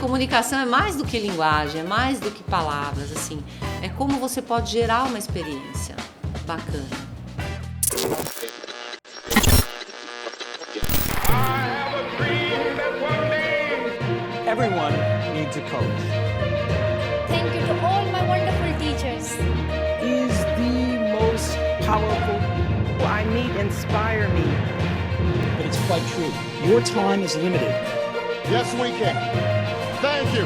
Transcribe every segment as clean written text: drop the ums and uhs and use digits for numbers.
Comunicação é mais do que linguagem, é mais do que palavras, assim. É como você pode gerar uma experiência bacana. Everyone needs a coach. Thank you to all my wonderful teachers. Is the most powerful. I need inspire me. But it's quite true. Your time is limited. Yes, we can. Thank you.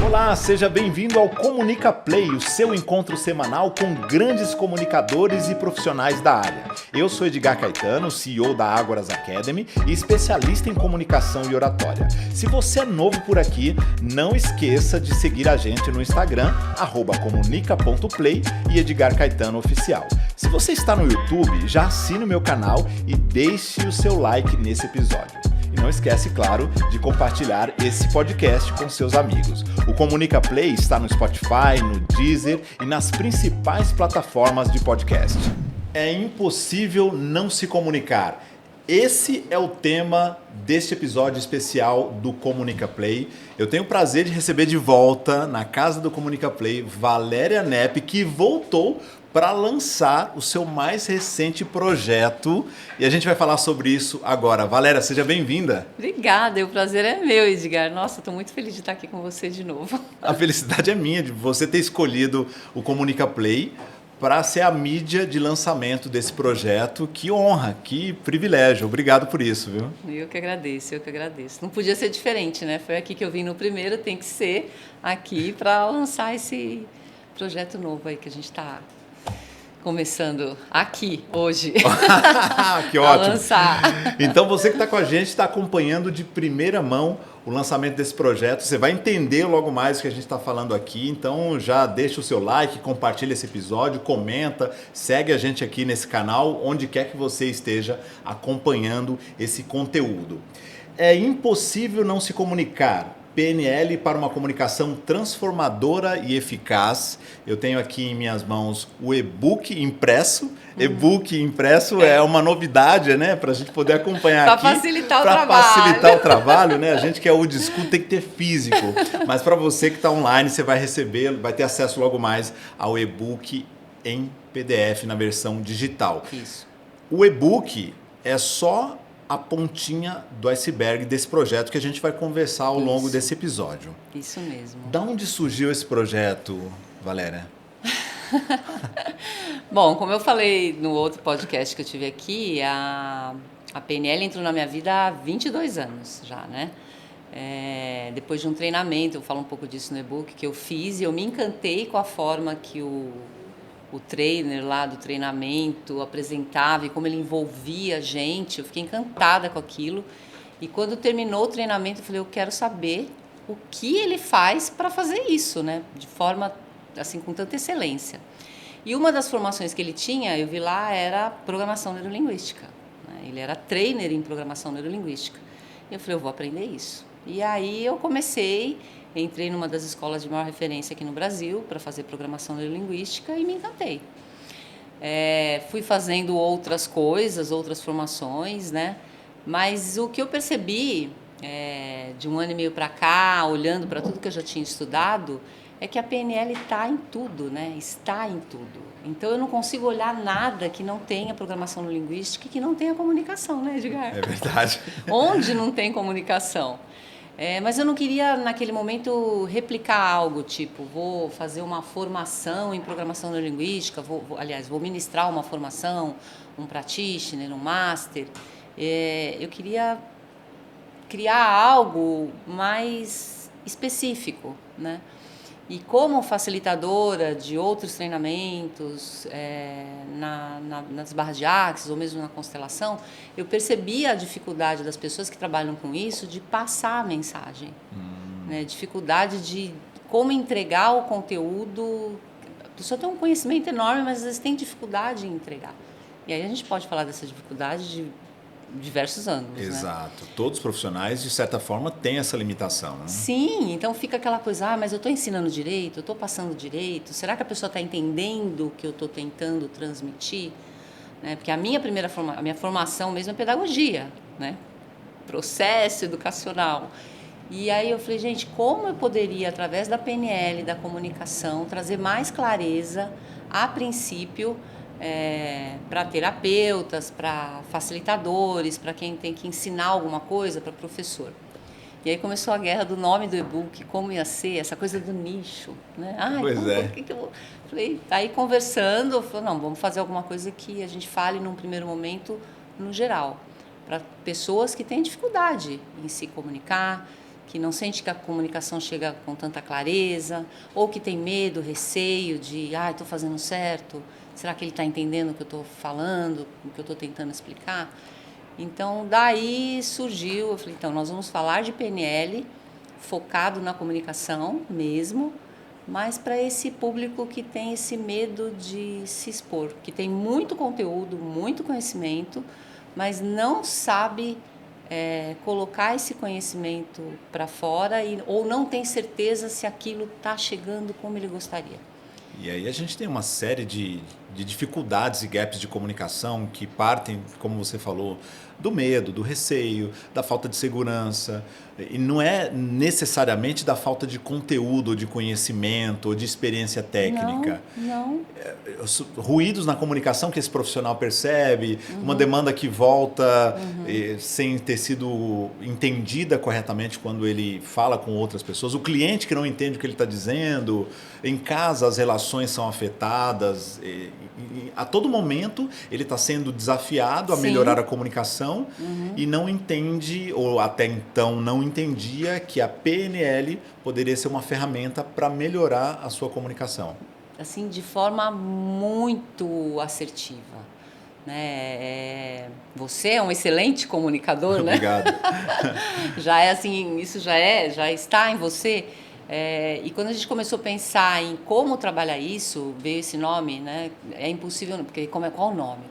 Olá, seja bem-vindo ao Comunica Play, o seu encontro semanal com grandes comunicadores e profissionais da área. Eu sou Edgar Caetano, CEO da Ágoras Academy e especialista em comunicação e oratória. Se você é novo por aqui, não esqueça de seguir a gente no Instagram, @comunica.play e Edgar Caetano Oficial. Se você está no YouTube, já assine o meu canal e deixe o seu like nesse episódio. E não esquece, claro, de compartilhar esse podcast com seus amigos. O Comunica Play está no Spotify, no Deezer e nas principais plataformas de podcast. É impossível não se comunicar. Esse é o tema deste episódio especial do Comunica Play. Eu tenho o prazer de receber de volta, na casa do Comunica Play, Valéria Nepp, que voltou para lançar o seu mais recente projeto. E a gente vai falar sobre isso agora. Valéria, seja bem-vinda. Obrigada, o prazer é meu, Edgar. Nossa, estou muito feliz de estar aqui com você de novo. A felicidade é minha de você ter escolhido o Comunica Play para ser a mídia de lançamento desse projeto. Que honra, que privilégio. Obrigado por isso, viu? Eu que agradeço, eu que agradeço. Não podia ser diferente, né? Foi aqui que eu vim no primeiro, tem que ser aqui para lançar esse projeto novo aí que a gente está começando aqui, hoje. Que ótimo. A lançar. Então você que está com a gente está acompanhando de primeira mão o lançamento desse projeto. Você vai entender logo mais o que a gente está falando aqui. Então já deixa o seu like, compartilha esse episódio, comenta, segue a gente aqui nesse canal, onde quer que você esteja acompanhando esse conteúdo. É impossível não se comunicar. PNL para uma comunicação transformadora e eficaz. Eu tenho aqui em minhas mãos o e-book impresso. E-book impresso é uma novidade, né? Para a gente poder acompanhar aqui. Para facilitar o trabalho. Para facilitar o trabalho, né? A gente que é old school tem que ter físico. Mas para você que está online, você vai receber, vai ter acesso logo mais ao e-book em PDF, na versão digital. Isso. O e-book é só a pontinha do iceberg desse projeto que a gente vai conversar ao longo desse episódio. Isso mesmo. Da onde surgiu esse projeto, Valéria? Bom, como eu falei no outro podcast que eu tive aqui, a PNL entrou na minha vida há 22 anos já, né? Depois de um treinamento, eu falo um pouco disso no e-book, que eu fiz e eu me encantei com a forma que o trainer lá do treinamento apresentava e como ele envolvia a gente. Eu fiquei encantada com aquilo. E quando terminou o treinamento, eu falei, eu quero saber o que ele faz para fazer isso, né? De forma, assim, com tanta excelência. E uma das formações que ele tinha, eu vi lá, era programação neurolinguística, né? Ele era trainer em programação neurolinguística. E eu falei, eu vou aprender isso. E aí eu entrei numa das escolas de maior referência aqui no Brasil para fazer programação neurolinguística e me encantei. Fui fazendo outras coisas, outras formações, né? Mas o que eu percebi de um ano e meio para cá, olhando para tudo que eu já tinha estudado, é que a PNL está em tudo, né? Está em tudo. Então eu não consigo olhar nada que não tenha programação neurolinguística e que não tenha comunicação, né, Edgar? É verdade. Onde não tem comunicação? Mas eu não queria, naquele momento, replicar algo, tipo, vou fazer uma formação em programação neurolinguística, vou ministrar uma formação, um practitioner, um master. Eu queria criar algo mais específico, né? E como facilitadora de outros treinamentos, nas barras de Axis ou mesmo na constelação, eu percebi a dificuldade das pessoas que trabalham com isso de passar a mensagem. Né? Dificuldade de como entregar o conteúdo. A pessoa tem um conhecimento enorme, mas às vezes tem dificuldade em entregar. E aí a gente pode falar dessa dificuldade de diversos ângulos. Exato. Né? Todos os profissionais, de certa forma, têm essa limitação. Né? Sim, então fica aquela coisa, mas eu estou ensinando direito, eu estou passando direito, será que a pessoa está entendendo o que eu estou tentando transmitir? Né? Porque a minha formação mesmo é pedagogia, né? processo educacional. E aí eu falei, gente, como eu poderia, através da PNL, da comunicação, trazer mais clareza, a princípio, para terapeutas, para facilitadores, para quem tem que ensinar alguma coisa, para professor. E aí começou a guerra do nome do e-book, como ia ser, essa coisa do nicho, né? Pois é. Por que eu vou... Falei, aí conversando, eu falei, não, vamos fazer alguma coisa que a gente fale num primeiro momento no geral, para pessoas que têm dificuldade em se comunicar, que não sente que a comunicação chega com tanta clareza, ou que tem medo, receio de, estou fazendo certo, será que ele está entendendo o que eu estou falando, o que eu estou tentando explicar? Então, daí surgiu, eu falei, então, nós vamos falar de PNL, focado na comunicação mesmo, mas para esse público que tem esse medo de se expor, que tem muito conteúdo, muito conhecimento, mas não sabe colocar esse conhecimento para fora ou não tem certeza se aquilo está chegando como ele gostaria. E aí a gente tem uma série de dificuldades e gaps de comunicação que partem, como você falou, do medo, do receio, da falta de segurança. E não é necessariamente da falta de conteúdo, de conhecimento ou de experiência técnica. Não. Ruídos na comunicação que esse profissional percebe, uma demanda que volta sem ter sido entendida corretamente quando ele fala com outras pessoas, o cliente que não entende o que ele está dizendo, em casa as relações são afetadas, a todo momento ele está sendo desafiado a melhorar a comunicação e não entende, ou até então não entendia, que a PNL poderia ser uma ferramenta para melhorar a sua comunicação. Assim, de forma muito assertiva, né? Você é um excelente comunicador, né? Obrigado. Já é assim, isso já está em você. E quando a gente começou a pensar em como trabalhar isso, veio esse nome, né? É impossível, porque qual o nome?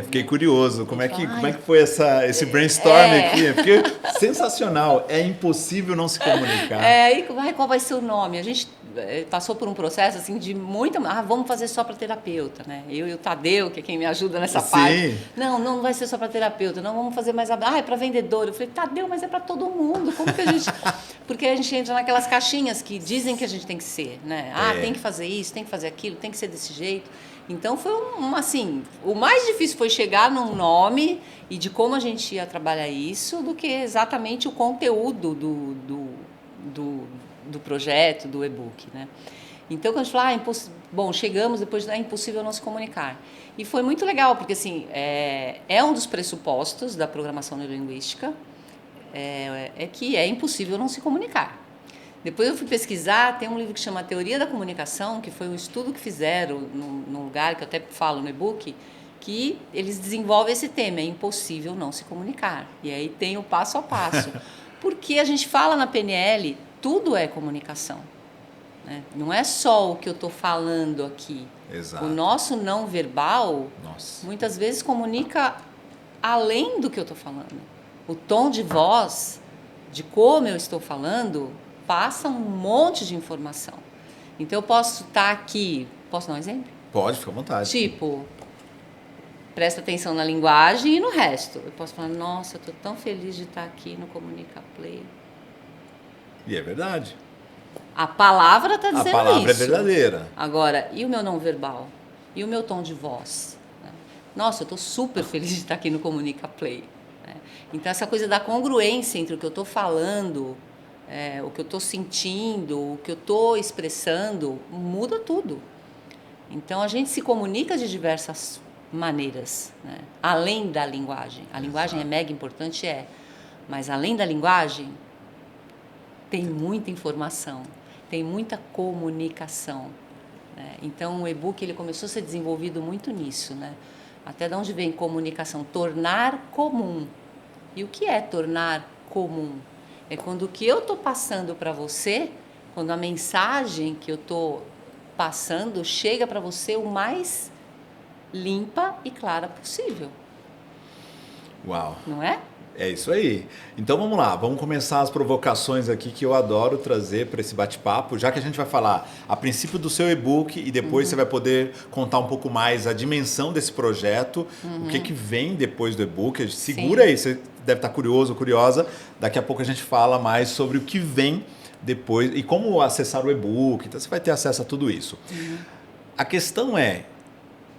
Fiquei curioso. Como é que foi esse brainstorm aqui? Porque sensacional. É impossível não se comunicar. Qual vai ser o nome? A gente passou por um processo assim de muita... vamos fazer só para terapeuta, né? Eu e o Tadeu, que é quem me ajuda nessa parte. Não vai ser só para terapeuta. Não, vamos fazer mais... é para vendedor. Eu falei, Tadeu, mas é para todo mundo. Como que a gente... Porque a gente entra naquelas caixinhas que dizem que a gente tem que ser, né? Tem que fazer isso, tem que fazer aquilo, tem que ser desse jeito. Então foi o mais difícil foi chegar num nome e de como a gente ia trabalhar isso do que exatamente o conteúdo do projeto, do e-book, né? Então, quando a gente fala, chegamos, depois é impossível não se comunicar. E foi muito legal, porque assim, é um dos pressupostos da programação neurolinguística, que é impossível não se comunicar. Depois eu fui pesquisar, tem um livro que chama Teoria da Comunicação, que foi um estudo que fizeram num lugar, que eu até falo no e-book, que eles desenvolvem esse tema, é impossível não se comunicar. E aí tem o passo a passo. Porque a gente fala na PNL, tudo é comunicação, né? Não é só o que eu estou falando aqui. Exato. O nosso não verbal, muitas vezes comunica além do que eu estou falando. O tom de voz, de como eu estou falando, passa um monte de informação. Então, eu posso estar aqui... Posso dar um exemplo? Pode, fica à vontade. Tipo, presta atenção na linguagem e no resto. Eu posso falar, nossa, eu estou tão feliz de estar aqui no Comunica Play. E é verdade. A palavra está dizendo isso. A palavra é verdadeira. Agora, e o meu não verbal? E o meu tom de voz? Nossa, eu estou super feliz de estar aqui no Comunica Play. Então, essa coisa da congruência entre o que eu estou falando, o que eu estou sentindo, o que eu estou expressando, muda tudo. Então, a gente se comunica de diversas maneiras, né? Além da linguagem. A linguagem é mega importante, mas além da linguagem, tem muita informação, tem muita comunicação, né? Então, o e-book ele começou a ser desenvolvido muito nisso, né? Até de onde vem comunicação? Tornar comum. E o que é tornar comum? É quando o que eu estou passando para você, quando a mensagem que eu estou passando chega para você o mais limpa e clara possível. Uau! Não é? É isso aí. Então vamos lá, vamos começar as provocações aqui que eu adoro trazer para esse bate-papo, já que a gente vai falar a princípio do seu e-book e depois você vai poder contar um pouco mais a dimensão desse projeto, o que vem depois do e-book. Segura aí, você deve estar curioso ou curiosa. Daqui a pouco a gente fala mais sobre o que vem depois e como acessar o e-book. Então você vai ter acesso a tudo isso. A questão é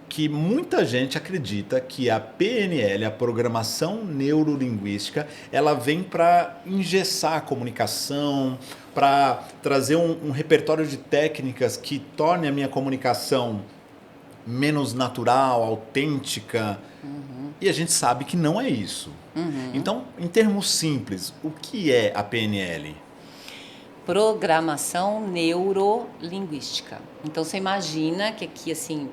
que muita gente acredita que a PNL, a Programação Neurolinguística, ela vem para engessar a comunicação, para trazer um repertório de técnicas que torne a minha comunicação menos natural, autêntica. E a gente sabe que não é isso. Então, em termos simples, o que é a PNL? Programação Neurolinguística. Então, você imagina que aqui, assim,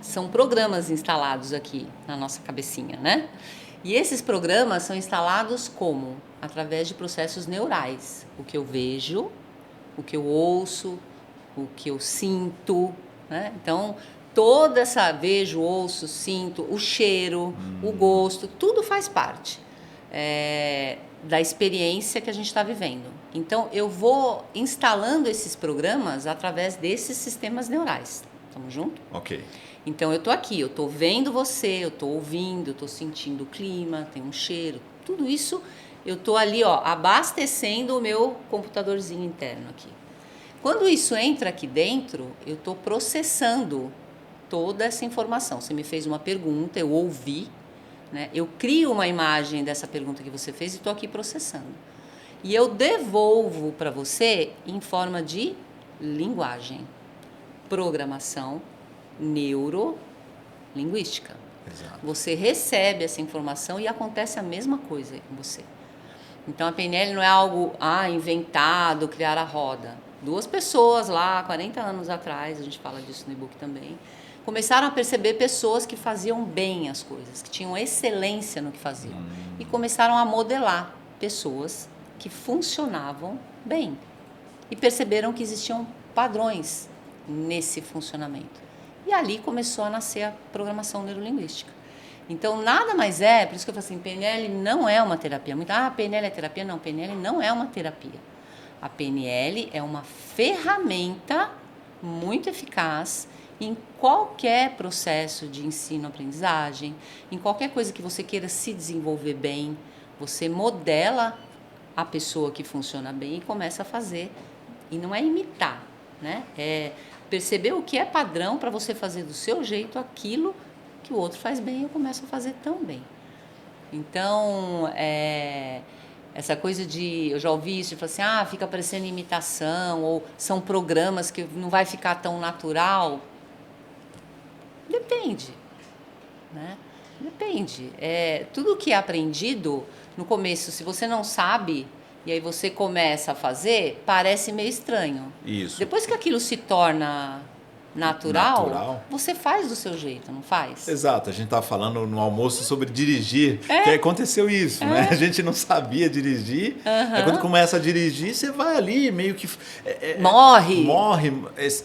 são programas instalados aqui na nossa cabecinha, né? E esses programas são instalados como? Através de processos neurais. O que eu vejo, o que eu ouço, o que eu sinto, né? Então, toda essa vejo, ouço, sinto, o cheiro, o gosto, tudo faz parte da experiência que a gente está vivendo. Então, eu vou instalando esses programas através desses sistemas neurais. Estamos juntos? Ok. Então, eu estou aqui, eu estou vendo você, eu estou ouvindo, eu estou sentindo o clima, tem um cheiro, tudo isso eu estou ali, ó, abastecendo o meu computadorzinho interno aqui. Quando isso entra aqui dentro, eu estou processando toda essa informação. Você me fez uma pergunta, eu ouvi, né? Eu crio uma imagem dessa pergunta que você fez e estou aqui processando. E eu devolvo para você em forma de linguagem, programação neurolinguística. Exato. Você recebe essa informação e acontece a mesma coisa com você. Então, a PNL não é algo inventado, criar a roda. 2 pessoas lá, 40 anos atrás, a gente fala disso no e-book também, começaram a perceber pessoas que faziam bem as coisas, que tinham excelência no que faziam. E começaram a modelar pessoas que funcionavam bem. E perceberam que existiam padrões nesse funcionamento. E ali começou a nascer a programação neurolinguística. Então, nada mais por isso que eu falo assim, PNL não é uma terapia. PNL é terapia? Não, PNL não é uma terapia. A PNL é uma ferramenta muito eficaz em qualquer processo de ensino-aprendizagem, em qualquer coisa que você queira se desenvolver bem, você modela a pessoa que funciona bem e começa a fazer. E não é imitar, né? É perceber o que é padrão para você fazer do seu jeito aquilo que o outro faz bem e eu começo a fazer também. Então, essa coisa de... Eu já ouvi isso, de falar assim, fica parecendo imitação, ou são programas que não vai ficar tão natural. Depende, né? Depende. Tudo que é aprendido, no começo, se você não sabe... E aí você começa a fazer, parece meio estranho. Isso. Depois que aquilo se torna natural, você faz do seu jeito, não faz? Exato. A gente estava falando no almoço sobre dirigir, que aconteceu isso, né? A gente não sabia dirigir. Aí quando começa a dirigir, você vai ali meio que... Morre.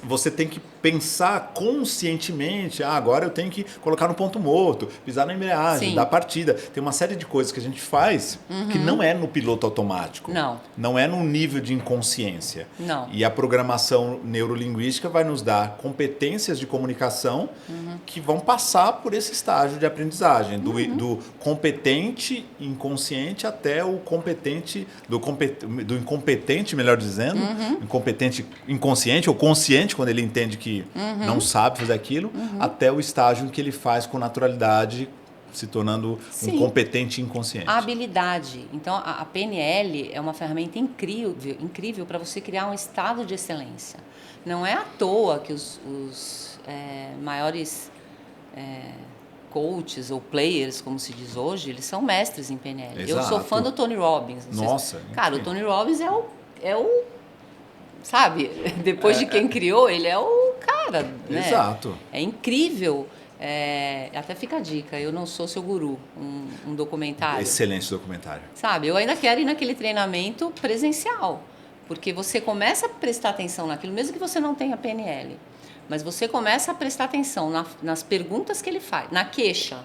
Você tem que pensar conscientemente, agora eu tenho que colocar no ponto morto, pisar na embreagem, dar partida. Tem uma série de coisas que a gente faz que não é no piloto automático. Não. Não é no nível de inconsciência. Não. E a programação neurolinguística vai nos dar competências de comunicação que vão passar por esse estágio de aprendizagem, do competente inconsciente até o competente, do incompetente, melhor dizendo, incompetente inconsciente ou consciente, quando ele entende que não sabe fazer aquilo, até o estágio em que ele faz com naturalidade, se tornando um competente inconsciente. A habilidade. Então, a PNL é uma ferramenta incrível para você criar um estado de excelência. Não é à toa que os maiores coaches ou players, como se diz hoje, eles são mestres em PNL. Exato. Eu sou fã do Tony Robbins. Nossa. Cara, o Tony Robbins é o sabe? Depois de quem criou, ele é o cara, né? Exato. É incrível. Até fica a dica, Eu Não Sou Seu Guru, um documentário. Excelente documentário. Sabe, eu ainda quero ir naquele treinamento presencial, porque você começa a prestar atenção naquilo, mesmo que você não tenha PNL, mas você começa a prestar atenção nas perguntas que ele faz, na queixa,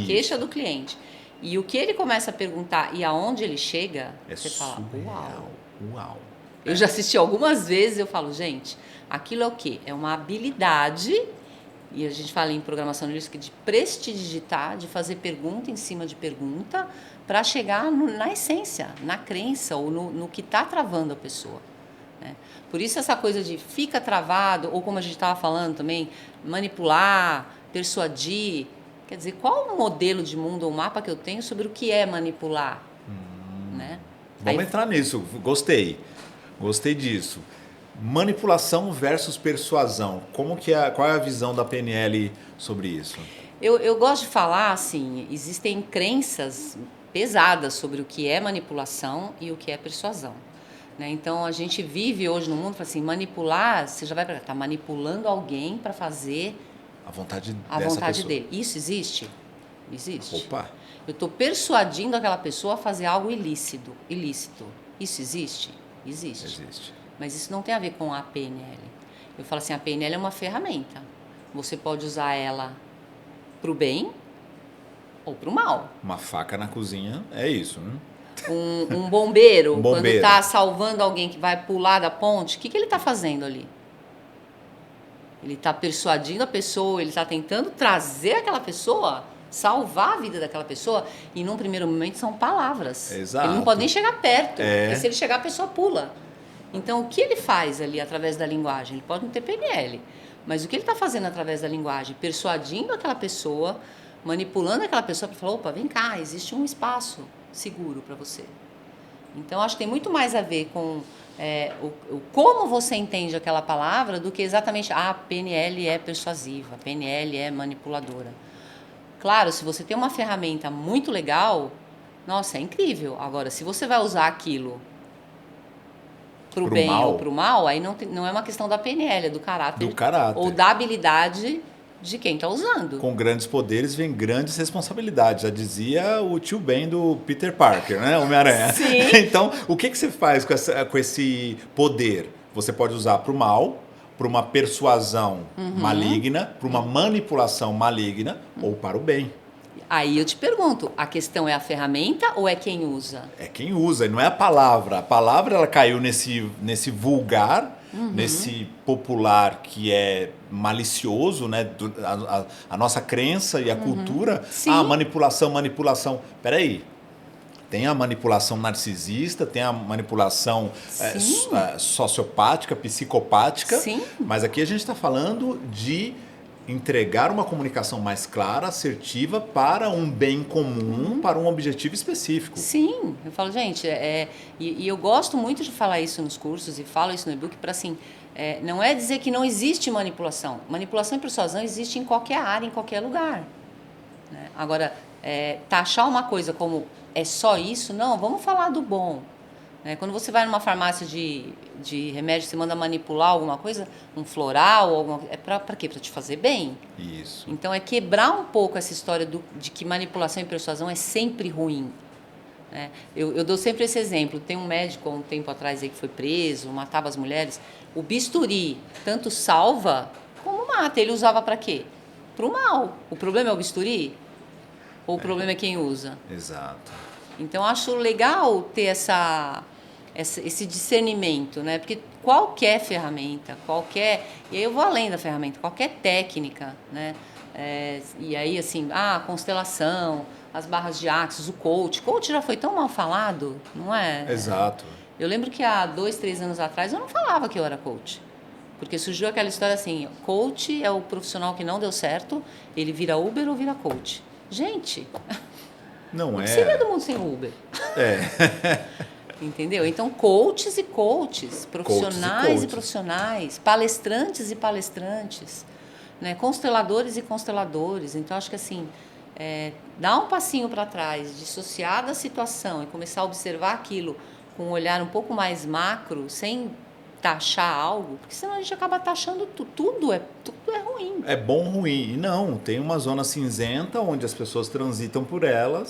queixa do cliente. E o que ele começa a perguntar e aonde ele chega, você fala, surreal. Uau. Eu já assisti algumas vezes, eu falo, gente, aquilo é o quê? É uma habilidade, e a gente fala em programação linguística, de prestidigitar, de fazer pergunta em cima de pergunta, para chegar na essência, na crença, ou no que está travando a pessoa. Né? Por isso essa coisa de fica travado, ou como a gente estava falando também, manipular, persuadir. Quer dizer, qual o modelo de mundo ou mapa que eu tenho sobre o que é manipular? Né? Vamos entrar nisso, gostei disso. Manipulação versus persuasão. Qual é a visão da PNL sobre isso? Eu gosto de falar assim, existem crenças pesadas sobre o que é manipulação e o que é persuasão. Né? Então a gente vive hoje no mundo, assim, manipular, você já vai para tá manipulando alguém para fazer a vontade dele. Isso existe? Existe. Opa. Eu estou persuadindo aquela pessoa a fazer algo ilícito. Isso existe? Existe. Mas isso não tem a ver com a PNL. Eu falo assim, a PNL é uma ferramenta. Você pode usar ela para o bem ou para o mal. Uma faca na cozinha é isso, né? Um bombeiro, Um bombeiro. quando está salvando alguém que vai pular da ponte, o que ele está fazendo ali? Ele está persuadindo a pessoa, ele está tentando trazer aquela pessoa, salvar a vida daquela pessoa, e num primeiro momento são palavras. Exato. Ele não pode nem chegar perto, porque se ele chegar a pessoa pula. Então o que ele faz ali através da linguagem? Ele pode não ter PNL, mas o que ele está fazendo através da linguagem? Persuadindo aquela pessoa, manipulando aquela pessoa para falar, opa, vem cá, existe um espaço seguro para você. Então acho que tem muito mais a ver com como você entende aquela palavra do que exatamente a PNL é persuasiva, a PNL é manipuladora. Claro, se você tem uma ferramenta muito legal, nossa, é incrível. Agora, se você vai usar aquilo para o bem ou para o mal, aí não é uma questão da PNL, é do caráter. Ou da habilidade de quem está usando. Com grandes poderes vem grandes responsabilidades. Já dizia o tio Ben do Peter Parker, né? Homem-Aranha. Sim. Então, o que você faz com esse poder? Você pode usar para o mal, para uma persuasão maligna, para uma manipulação maligna ou para o bem. Aí eu te pergunto, a questão é a ferramenta ou é quem usa? É quem usa, e não é a palavra. A palavra ela caiu nesse vulgar, nesse popular que é malicioso, né? A nossa crença e a cultura. Sim. Manipulação. Peraí. Tem a manipulação narcisista, tem a manipulação sociopática, psicopática. Sim. Mas aqui a gente está falando de entregar uma comunicação mais clara, assertiva, para um bem comum, para um objetivo específico. Sim, eu falo, gente, e eu gosto muito de falar isso nos cursos e falo isso no e-book para assim, não é dizer que não existe manipulação. Manipulação e persuasão existe em qualquer área, em qualquer lugar. Né? Agora, taxar uma coisa como é só isso, não, vamos falar do bom. Né? Quando você vai numa farmácia de remédio, você manda manipular alguma coisa, um floral, é para quê? Para te fazer bem. Isso. Então, é quebrar um pouco essa história de que manipulação e persuasão é sempre ruim. Né? Eu dou sempre esse exemplo. Tem um médico, há um tempo atrás, aí, que foi preso, matava as mulheres. O bisturi tanto salva como mata. Ele usava para quê? Para o mal. O problema é o bisturi? Ou o problema é quem usa? Exato. Então, acho legal ter esse discernimento, né? Porque qualquer ferramenta, e aí eu vou além da ferramenta, qualquer técnica, né? E aí, assim, constelação, as barras de Axis, o coach já foi tão mal falado, não é? Exato. Eu lembro que há 2, 3 anos atrás eu não falava que eu era coach. Porque surgiu aquela história assim, coach é o profissional que não deu certo, ele vira Uber ou vira coach. Gente, não o que seria do mundo sem Uber? Entendeu? Então, coaches e coaches, profissionais e profissionais, palestrantes e palestrantes, né? Consteladores e consteladores. Então, acho que assim, dar um passinho para trás, dissociar da situação e começar a observar aquilo com um olhar um pouco mais macro, sem taxar algo, porque senão a gente acaba taxando tudo é ruim. É bom ou ruim. E não, tem uma zona cinzenta onde as pessoas transitam por ela,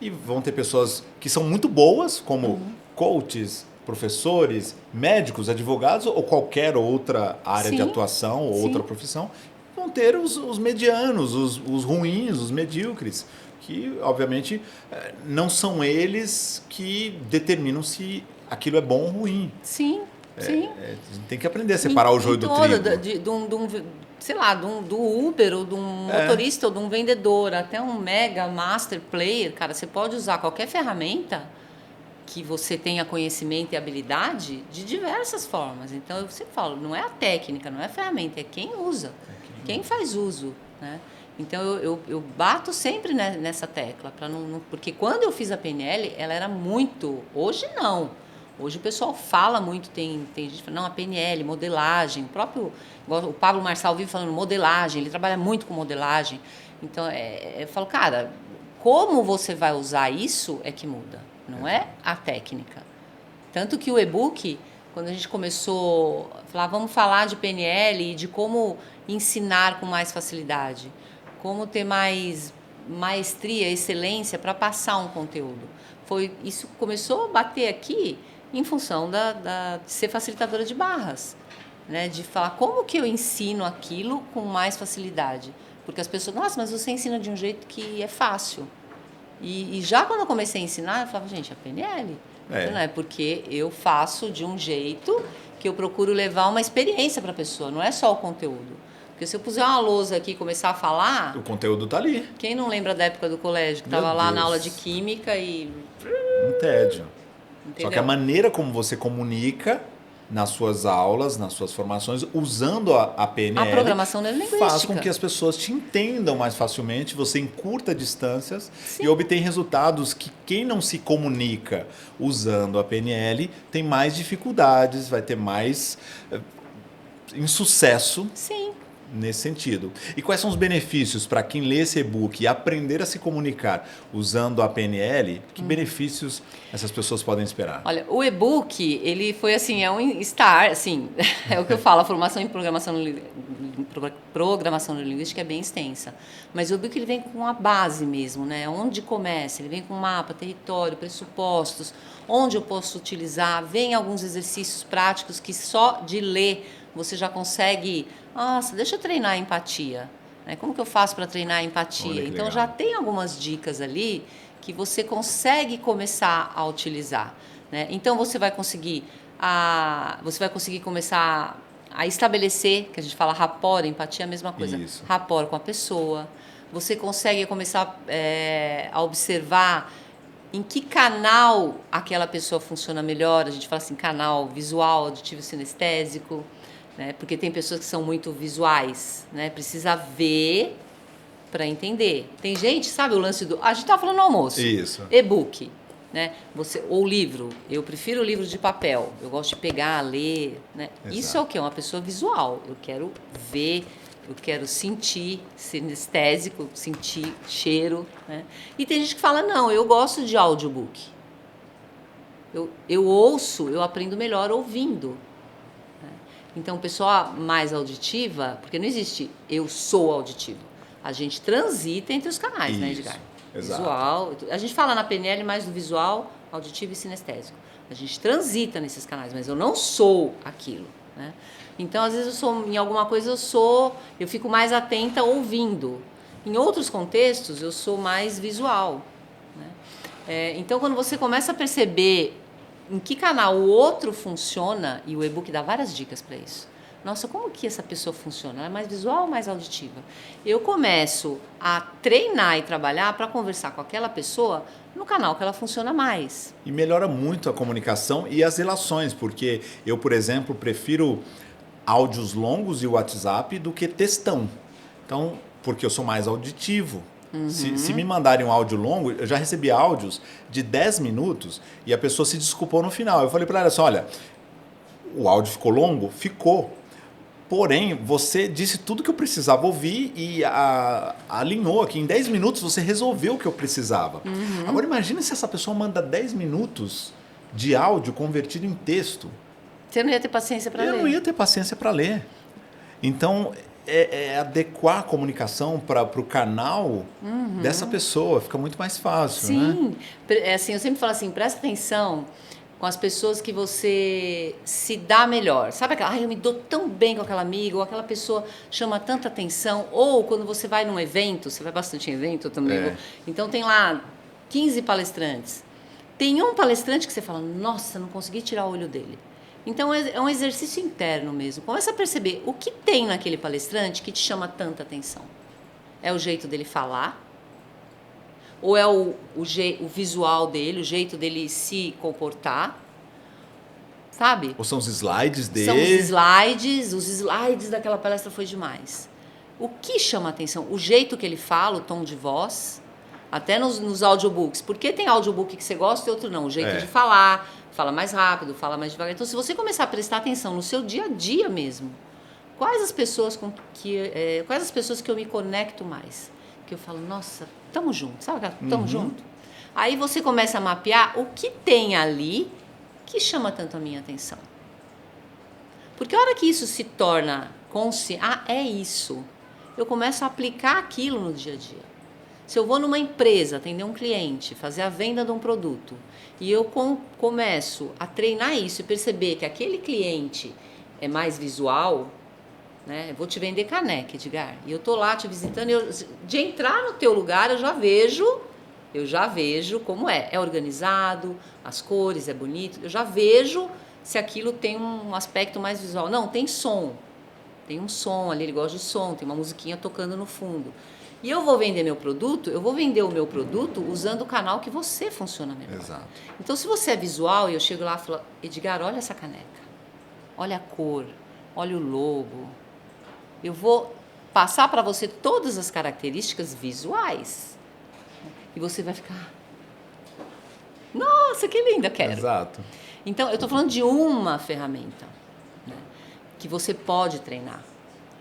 e vão ter pessoas que são muito boas, como coaches, professores, médicos, advogados ou qualquer outra área de atuação ou outra profissão. Vão ter os medianos, os ruins, os medíocres. que, obviamente, não são eles que determinam se aquilo é bom ou ruim. Sim, sim. A gente tem que aprender a separar o joio do trigo. Sei lá, do Uber, ou de um motorista, ou de um vendedor, até um mega master player, cara, você pode usar qualquer ferramenta que você tenha conhecimento e habilidade de diversas formas. Então, eu sempre falo, não é a técnica, não é a ferramenta, é quem usa, quem faz uso, né? Então, eu bato sempre nessa tecla, porque quando eu fiz a PNL, ela era muito... Hoje, não. Hoje o pessoal fala muito, tem gente que fala, não, a PNL, modelagem, o Pablo Marçal vive falando modelagem, ele trabalha muito com modelagem. Então, eu falo, cara, como você vai usar isso é que muda, não é a técnica. Tanto que o e-book, quando a gente começou a falar, vamos falar de PNL e de como ensinar com mais facilidade, como ter mais maestria, excelência para passar um conteúdo. Isso começou a bater aqui em função de ser facilitadora de barras, né? De falar como que eu ensino aquilo com mais facilidade. Porque as pessoas, nossa, mas você ensina de um jeito que é fácil. E já quando eu comecei a ensinar, eu falava, gente, a PNL. Então, é porque eu faço de um jeito que eu procuro levar uma experiência para a pessoa, não é só o conteúdo. Porque se eu puser uma lousa aqui e começar a falar... O conteúdo tá ali. Quem não lembra da época do colégio, que estava lá na aula de química e... Um tédio. Entendeu? Só que a maneira como você comunica nas suas aulas, nas suas formações, usando a PNL, a programação neurolinguística, faz com que as pessoas te entendam mais facilmente, você encurta distâncias. Sim. E obtém resultados que quem não se comunica usando a PNL tem mais dificuldades, vai ter mais insucesso. Sim. Nesse sentido. E quais são os benefícios para quem lê esse e-book e aprender a se comunicar usando a PNL? Que benefícios essas pessoas podem esperar? Olha, o e-book, ele foi assim, é um start, assim, é o que eu falo, a formação em programação neurolinguística é bem extensa. Mas o e-book ele vem com uma base mesmo, né? Onde começa? Ele vem com mapa, território, pressupostos, onde eu posso utilizar, vem alguns exercícios práticos que só de ler você já consegue... Nossa, deixa eu treinar a empatia. Como que eu faço para treinar a empatia? Então, já tem algumas dicas ali que você consegue começar a utilizar, né? Então, você vai conseguir começar a estabelecer, que a gente fala rapport, empatia é a mesma coisa. Isso. Rapport com a pessoa. Você consegue começar a observar em que canal aquela pessoa funciona melhor. A gente fala assim, canal visual, auditivo, sinestésico. Né? Porque tem pessoas que são muito visuais, né? Precisa ver para entender. Tem gente, sabe o lance do... A gente estava falando no almoço. Isso. E-book, né? Ou livro. Eu prefiro o livro de papel. Eu gosto de pegar, ler, né? Isso é o quê? Uma pessoa visual. Eu quero ver, eu quero sentir, sinestésico, sentir cheiro, né? E tem gente que fala, não, eu gosto de audiobook. Eu ouço, eu aprendo melhor ouvindo. Então, pessoa mais auditiva, porque não existe eu sou auditivo. A gente transita entre os canais, né, Edgar? Exato. Visual. A gente fala na PNL mais do visual, auditivo e sinestésico. A gente transita nesses canais, mas eu não sou aquilo, né? Então, às vezes, em alguma coisa eu fico mais atenta ouvindo. Em outros contextos, eu sou mais visual, né? Então, quando você começa a perceber em que canal o outro funciona, e o e-book dá várias dicas para isso. Nossa, como que essa pessoa funciona? Ela é mais visual ou mais auditiva? Eu começo a treinar e trabalhar para conversar com aquela pessoa no canal que ela funciona mais. E melhora muito a comunicação e as relações, porque eu, por exemplo, prefiro áudios longos e WhatsApp do que textão. Então, porque eu sou mais auditivo. Uhum. Se me mandarem um áudio longo, eu já recebi áudios de 10 minutos e a pessoa se desculpou no final. Eu falei para ela assim, olha, o áudio ficou longo? Ficou. Porém, você disse tudo que eu precisava ouvir e alinhou aqui. Em 10 minutos você resolveu o que eu precisava. Uhum. Agora imagina se essa pessoa manda 10 minutos de áudio convertido em texto. Você não ia ter paciência para ler. Eu não ia ter paciência para ler. Então... É adequar a comunicação para o canal dessa pessoa, fica muito mais fácil. Sim, né? Assim, eu sempre falo assim, presta atenção com as pessoas que você se dá melhor. Sabe aquela, eu me dou tão bem com aquela amiga, ou aquela pessoa chama tanta atenção, ou quando você vai num evento, você vai bastante em evento, eu também vou. Então tem lá 15 palestrantes. Tem um palestrante que você fala, nossa, não consegui tirar o olho dele. Então é um exercício interno mesmo. Começa a perceber o que tem naquele palestrante que te chama tanta atenção. É o jeito dele falar? Ou é o visual dele, o jeito dele se comportar? Sabe? Ou são os slides dele? São os slides daquela palestra foi demais. O que chama a atenção? O jeito que ele fala, o tom de voz, até nos audiobooks. Porque tem audiobook que você gosta e outro não. O jeito de falar, fala mais rápido, fala mais devagar. Então, se você começar a prestar atenção no seu dia a dia mesmo, quais as pessoas que eu me conecto mais? Que eu falo, nossa, tamo junto, sabe aquela, tamo junto? Aí você começa a mapear o que tem ali que chama tanto a minha atenção. Porque a hora que isso se torna consciente, é isso, eu começo a aplicar aquilo no dia a dia. Se eu vou numa empresa atender um cliente, fazer a venda de um produto, e eu começo a treinar isso e perceber que aquele cliente é mais visual, né? Eu vou te vender caneca, Edgar, e eu tô lá te visitando, de entrar no teu lugar eu já vejo como é organizado, as cores, é bonito, eu já vejo se aquilo tem um aspecto mais visual. Não, tem som, tem um som ali, ele gosta de som, tem uma musiquinha tocando no fundo. E eu vou vender o meu produto usando o canal que você funciona melhor. Exato. Então, se você é visual e eu chego lá e falo, Edgar, olha essa caneca, olha a cor, olha o logo, eu vou passar para você todas as características visuais. E você vai ficar, nossa, que linda, quero. Exato. Então, eu estou falando de uma ferramenta, né, que você pode treinar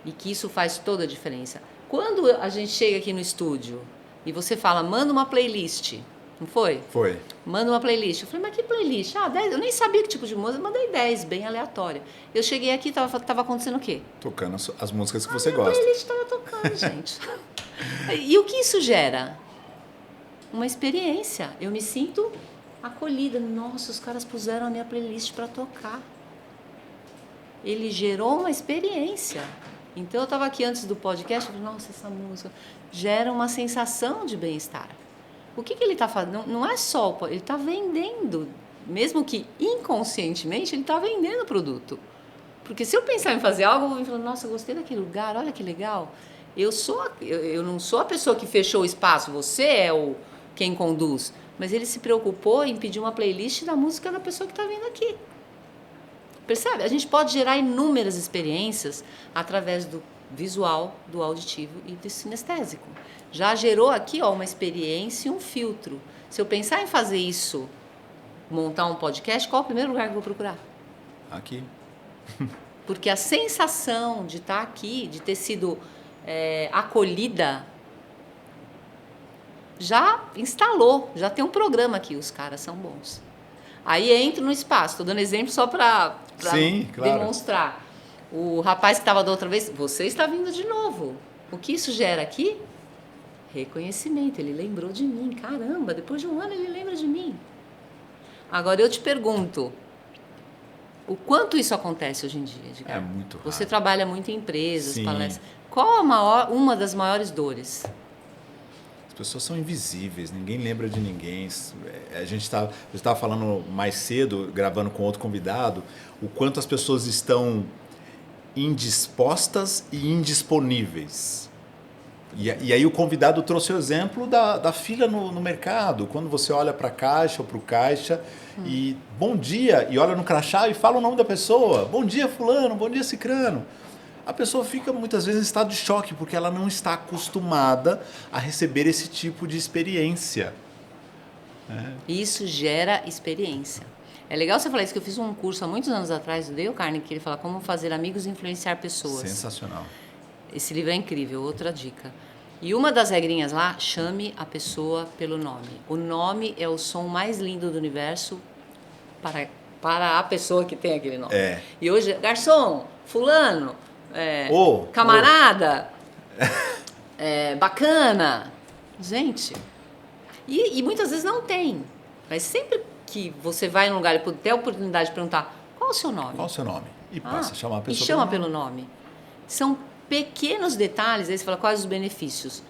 e que isso faz toda a diferença. Quando a gente chega aqui no estúdio e você fala, manda uma playlist, não foi? Foi. Manda uma playlist. Eu falei, mas que playlist? 10, eu nem sabia que tipo de música, mandei 10, bem aleatória. Eu cheguei aqui e tava acontecendo o quê? Tocando as músicas que você minha gosta. A playlist estava tocando, gente. E o que isso gera? Uma experiência. Eu me sinto acolhida. Nossa, os caras puseram a minha playlist para tocar. Ele gerou uma experiência. Então eu estava aqui antes do podcast e falei, nossa, essa música gera uma sensação de bem-estar. O que ele está fazendo? Não é só, ele está vendendo, mesmo que inconscientemente, ele está vendendo o produto. Porque se eu pensar em fazer algo, eu vou falar, nossa, gostei daquele lugar, olha que legal. Eu não sou a pessoa que fechou o espaço, você é quem conduz. Mas ele se preocupou em pedir uma playlist da música da pessoa que está vindo aqui. Percebe? A gente pode gerar inúmeras experiências através do visual, do auditivo e do sinestésico. Já gerou aqui uma experiência e um filtro. Se eu pensar em fazer isso, montar um podcast, qual é o primeiro lugar que eu vou procurar? Aqui. Porque a sensação de estar aqui, de ter sido acolhida, já instalou, já tem um programa aqui, os caras são bons. Aí entro no espaço, estou dando exemplo só para demonstrar. O rapaz que estava da outra vez, você está vindo de novo. O que isso gera aqui? Reconhecimento, ele lembrou de mim. Caramba, depois de um ano ele lembra de mim. Agora eu te pergunto, o quanto isso acontece hoje em dia, Edgar? É muito raro. Você trabalha muito em empresas, Sim. palestras. Qual uma das maiores dores? As pessoas são invisíveis, ninguém lembra de ninguém. A gente estava falando mais cedo, gravando com outro convidado, o quanto as pessoas estão indispostas e indisponíveis. E aí o convidado trouxe o exemplo da fila no mercado, quando você olha para a caixa ou para o caixa e bom dia, e olha no crachá e fala o nome da pessoa, bom dia fulano, bom dia cicrano. A pessoa fica muitas vezes em estado de choque, porque ela não está acostumada a receber esse tipo de experiência. Isso gera experiência. É legal você falar isso, que eu fiz um curso há muitos anos atrás do Dale Carnegie, que ele fala como fazer amigos e influenciar pessoas. Sensacional. Esse livro é incrível, outra dica. E uma das regrinhas lá, chame a pessoa pelo nome. O nome é o som mais lindo do universo para a pessoa que tem aquele nome. E hoje, garçom, fulano, camarada, bacana. Gente, e muitas vezes não tem. Mas sempre que você vai num lugar e pode ter a oportunidade de perguntar qual é o seu nome? Qual o seu nome? E passa a chamar a E pessoa chama pelo nome. São pequenos detalhes, aí você fala quais os benefícios.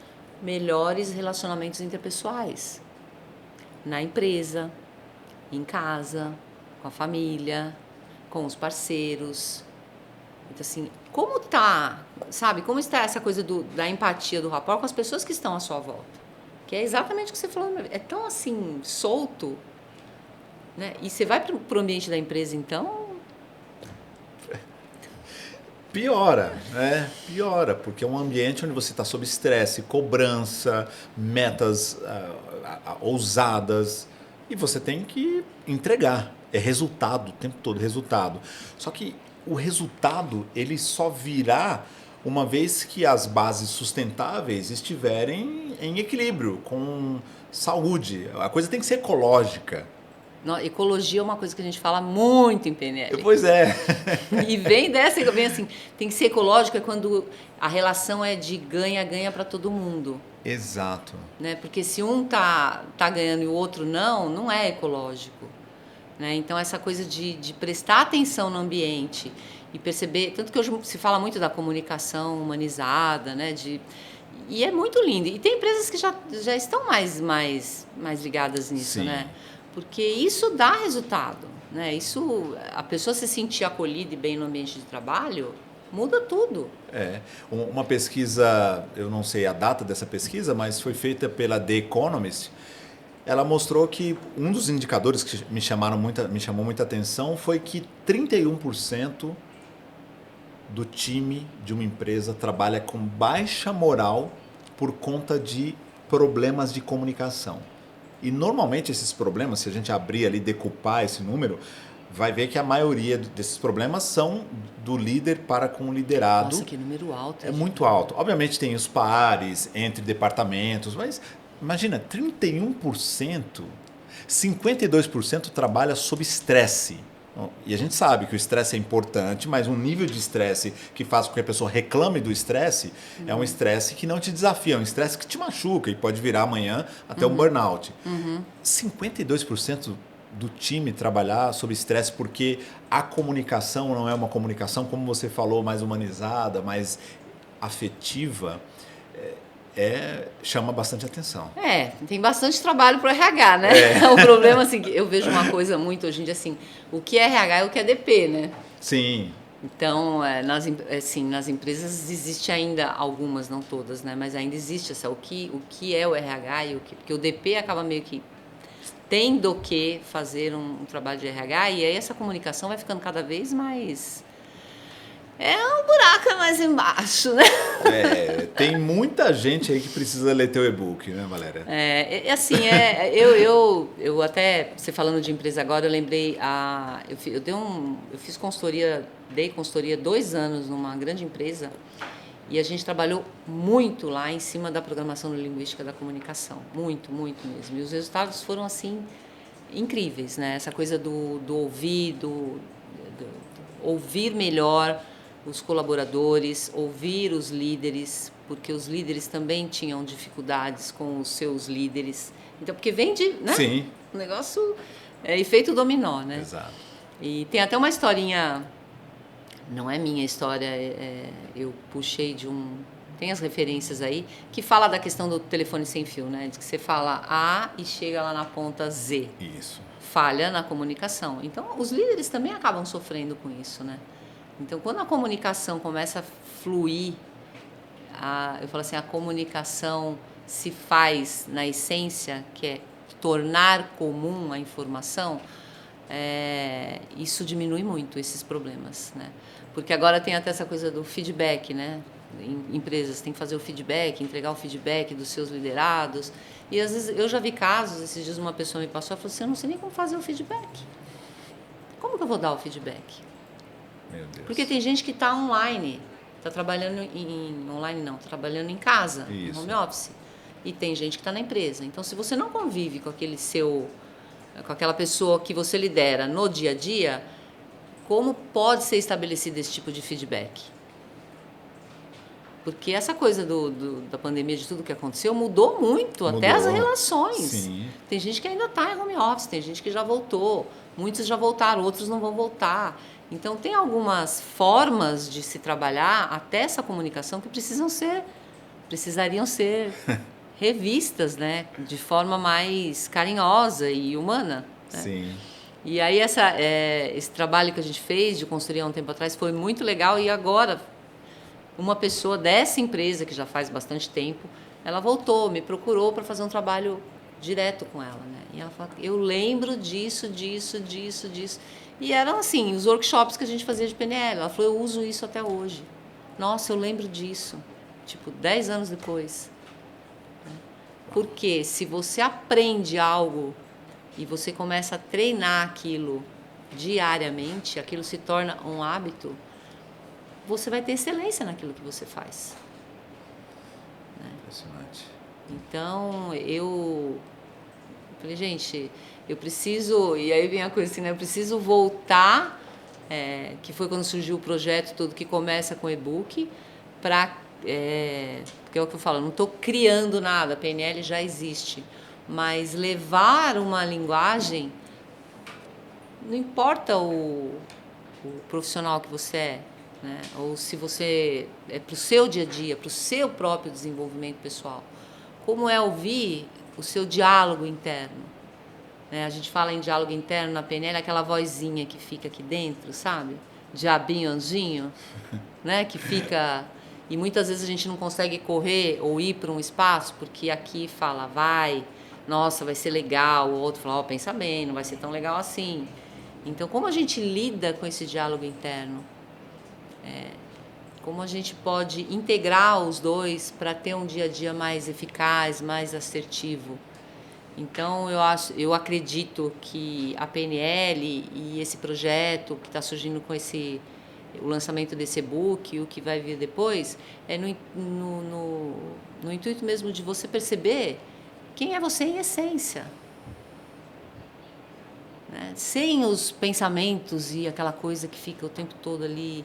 Melhores relacionamentos interpessoais. Na empresa, em casa, com a família, com os parceiros. Então, assim, como está essa coisa da empatia, do rapport com as pessoas que estão à sua volta? Que é exatamente o que você falou. É tão, assim, solto, né? E você vai para o ambiente da empresa, então... Piora, né? Piora, porque é um ambiente onde você está sob estresse, cobrança, metas ousadas, e você tem que entregar. É resultado, o tempo todo, resultado. Só que o resultado, ele só virá uma vez que as bases sustentáveis estiverem em equilíbrio, com saúde. A coisa tem que ser ecológica. Ecologia é uma coisa que a gente fala muito em PNL. Pois é. E vem assim, tem que ser ecológico é quando a relação é de ganha-ganha para todo mundo. Exato. Né? Porque se um tá ganhando e o outro não é ecológico. Né? Então, essa coisa de prestar atenção no ambiente e perceber... Tanto que hoje se fala muito da comunicação humanizada, né? E é muito lindo. E tem empresas que já estão mais ligadas nisso, Sim. né? Porque isso dá resultado, né? A pessoa se sentir acolhida e bem no ambiente de trabalho, muda tudo. Uma pesquisa, eu não sei a data dessa pesquisa, mas foi feita pela The Economist. Ela mostrou que um dos indicadores que me chamou muita atenção foi que 31% do time de uma empresa trabalha com baixa moral por conta de problemas de comunicação. E normalmente esses problemas, se a gente abrir ali, decupar esse número, vai ver que a maioria desses problemas são do líder para com o liderado. Nossa, que número alto. É muito alto. Obviamente tem os pares entre departamentos, mas imagina, 31%, 52% trabalha sob estresse. E a gente sabe que o estresse é importante, mas um nível de estresse que faz com que a pessoa reclame do estresse é um estresse que não te desafia, é um estresse que te machuca e pode virar amanhã até um burnout. 52% do time trabalhar sob estresse porque a comunicação não é uma comunicação, como você falou, mais humanizada, mais afetiva, chama bastante atenção. Tem bastante trabalho para o RH, né? O problema, assim, eu vejo uma coisa muito hoje em dia, assim, o que é RH e o que é DP, né? Sim. Então, nas empresas existe ainda algumas, não todas, né? Mas ainda existe o que é o RH e porque o DP acaba meio que tendo que fazer um trabalho de RH e aí essa comunicação vai ficando cada vez mais... um buraco mais embaixo, né? Tem muita gente aí que precisa ler teu e-book, né, Valéria? Eu até, você falando de empresa agora, eu lembrei, eu fiz consultoria, dei consultoria 2 anos numa grande empresa e a gente trabalhou muito lá em cima da programação linguística da comunicação, muito, muito mesmo. E os resultados foram, assim, incríveis, né? Essa coisa do ouvir, do ouvir melhor os colaboradores, ouvir os líderes, porque os líderes também tinham dificuldades com os seus líderes. Então, porque vem de, né? Sim. O negócio é efeito dominó, né? Exato. E tem até uma historinha, não é minha história, eu puxei tem as referências aí, que fala da questão do telefone sem fio, né? De que você fala A e chega lá na ponta Z. Isso. Falha na comunicação. Então, os líderes também acabam sofrendo com isso, né? Então, quando a comunicação começa a fluir, eu falo assim, a comunicação se faz na essência, que é tornar comum a informação, isso diminui muito esses problemas, né? Porque agora tem até essa coisa do feedback, né? Empresas têm que fazer o feedback, entregar o feedback dos seus liderados. E às vezes eu já vi casos, esses dias uma pessoa me passou e falou assim, eu não sei nem como fazer o feedback. Como que eu vou dar o feedback? Meu Deus. Porque tem gente que está online, está trabalhando trabalhando em casa, Isso. no home office. E tem gente que está na empresa. Então, se você não convive com com aquela pessoa que você lidera no dia a dia, como pode ser estabelecido esse tipo de feedback? Porque essa coisa da pandemia, de tudo que aconteceu, mudou muito, até as relações. Sim. Tem gente que ainda está em home office, tem gente que já voltou, muitos já voltaram, outros não vão voltar. Então, tem algumas formas de se trabalhar até essa comunicação que precisariam ser revistas, né? De forma mais carinhosa e humana. Né? Sim. E aí, esse trabalho que a gente fez de construir há um tempo atrás foi muito legal e agora uma pessoa dessa empresa, que já faz bastante tempo, ela voltou, me procurou para fazer um trabalho direto com ela, né? E ela falou, eu lembro disso. E eram, assim, os workshops que a gente fazia de PNL. Ela falou, eu uso isso até hoje. Nossa, eu lembro disso. Tipo, 10 anos depois. Porque se você aprende algo e você começa a treinar aquilo diariamente, aquilo se torna um hábito, você vai ter excelência naquilo que você faz. Impressionante. Então, eu falei, gente, eu preciso... E aí vem a coisa assim, né? Eu preciso voltar, que foi quando surgiu o projeto todo, que começa com e-book, para... porque é o que eu falo, eu não estou criando nada, a PNL já existe. Mas levar uma linguagem, não importa o profissional que você é, né? Ou se você é para o seu dia a dia, para o seu próprio desenvolvimento pessoal. Como é ouvir o seu diálogo interno? Né? A gente fala em diálogo interno na PNL, aquela vozinha que fica aqui dentro, sabe? Diabinho, anjinho, né? Que fica... E muitas vezes a gente não consegue correr ou ir para um espaço, porque aqui fala, vai, nossa, vai ser legal. O outro fala, pensa bem, não vai ser tão legal assim. Então, como a gente lida com esse diálogo interno? Como a gente pode integrar os dois para ter um dia a dia mais eficaz, mais assertivo? Então, eu acredito que a PNL e esse projeto que está surgindo com o lançamento desse e-book e o que vai vir depois, é no intuito mesmo de você perceber quem é você em essência. Né? Sem os pensamentos e aquela coisa que fica o tempo todo ali,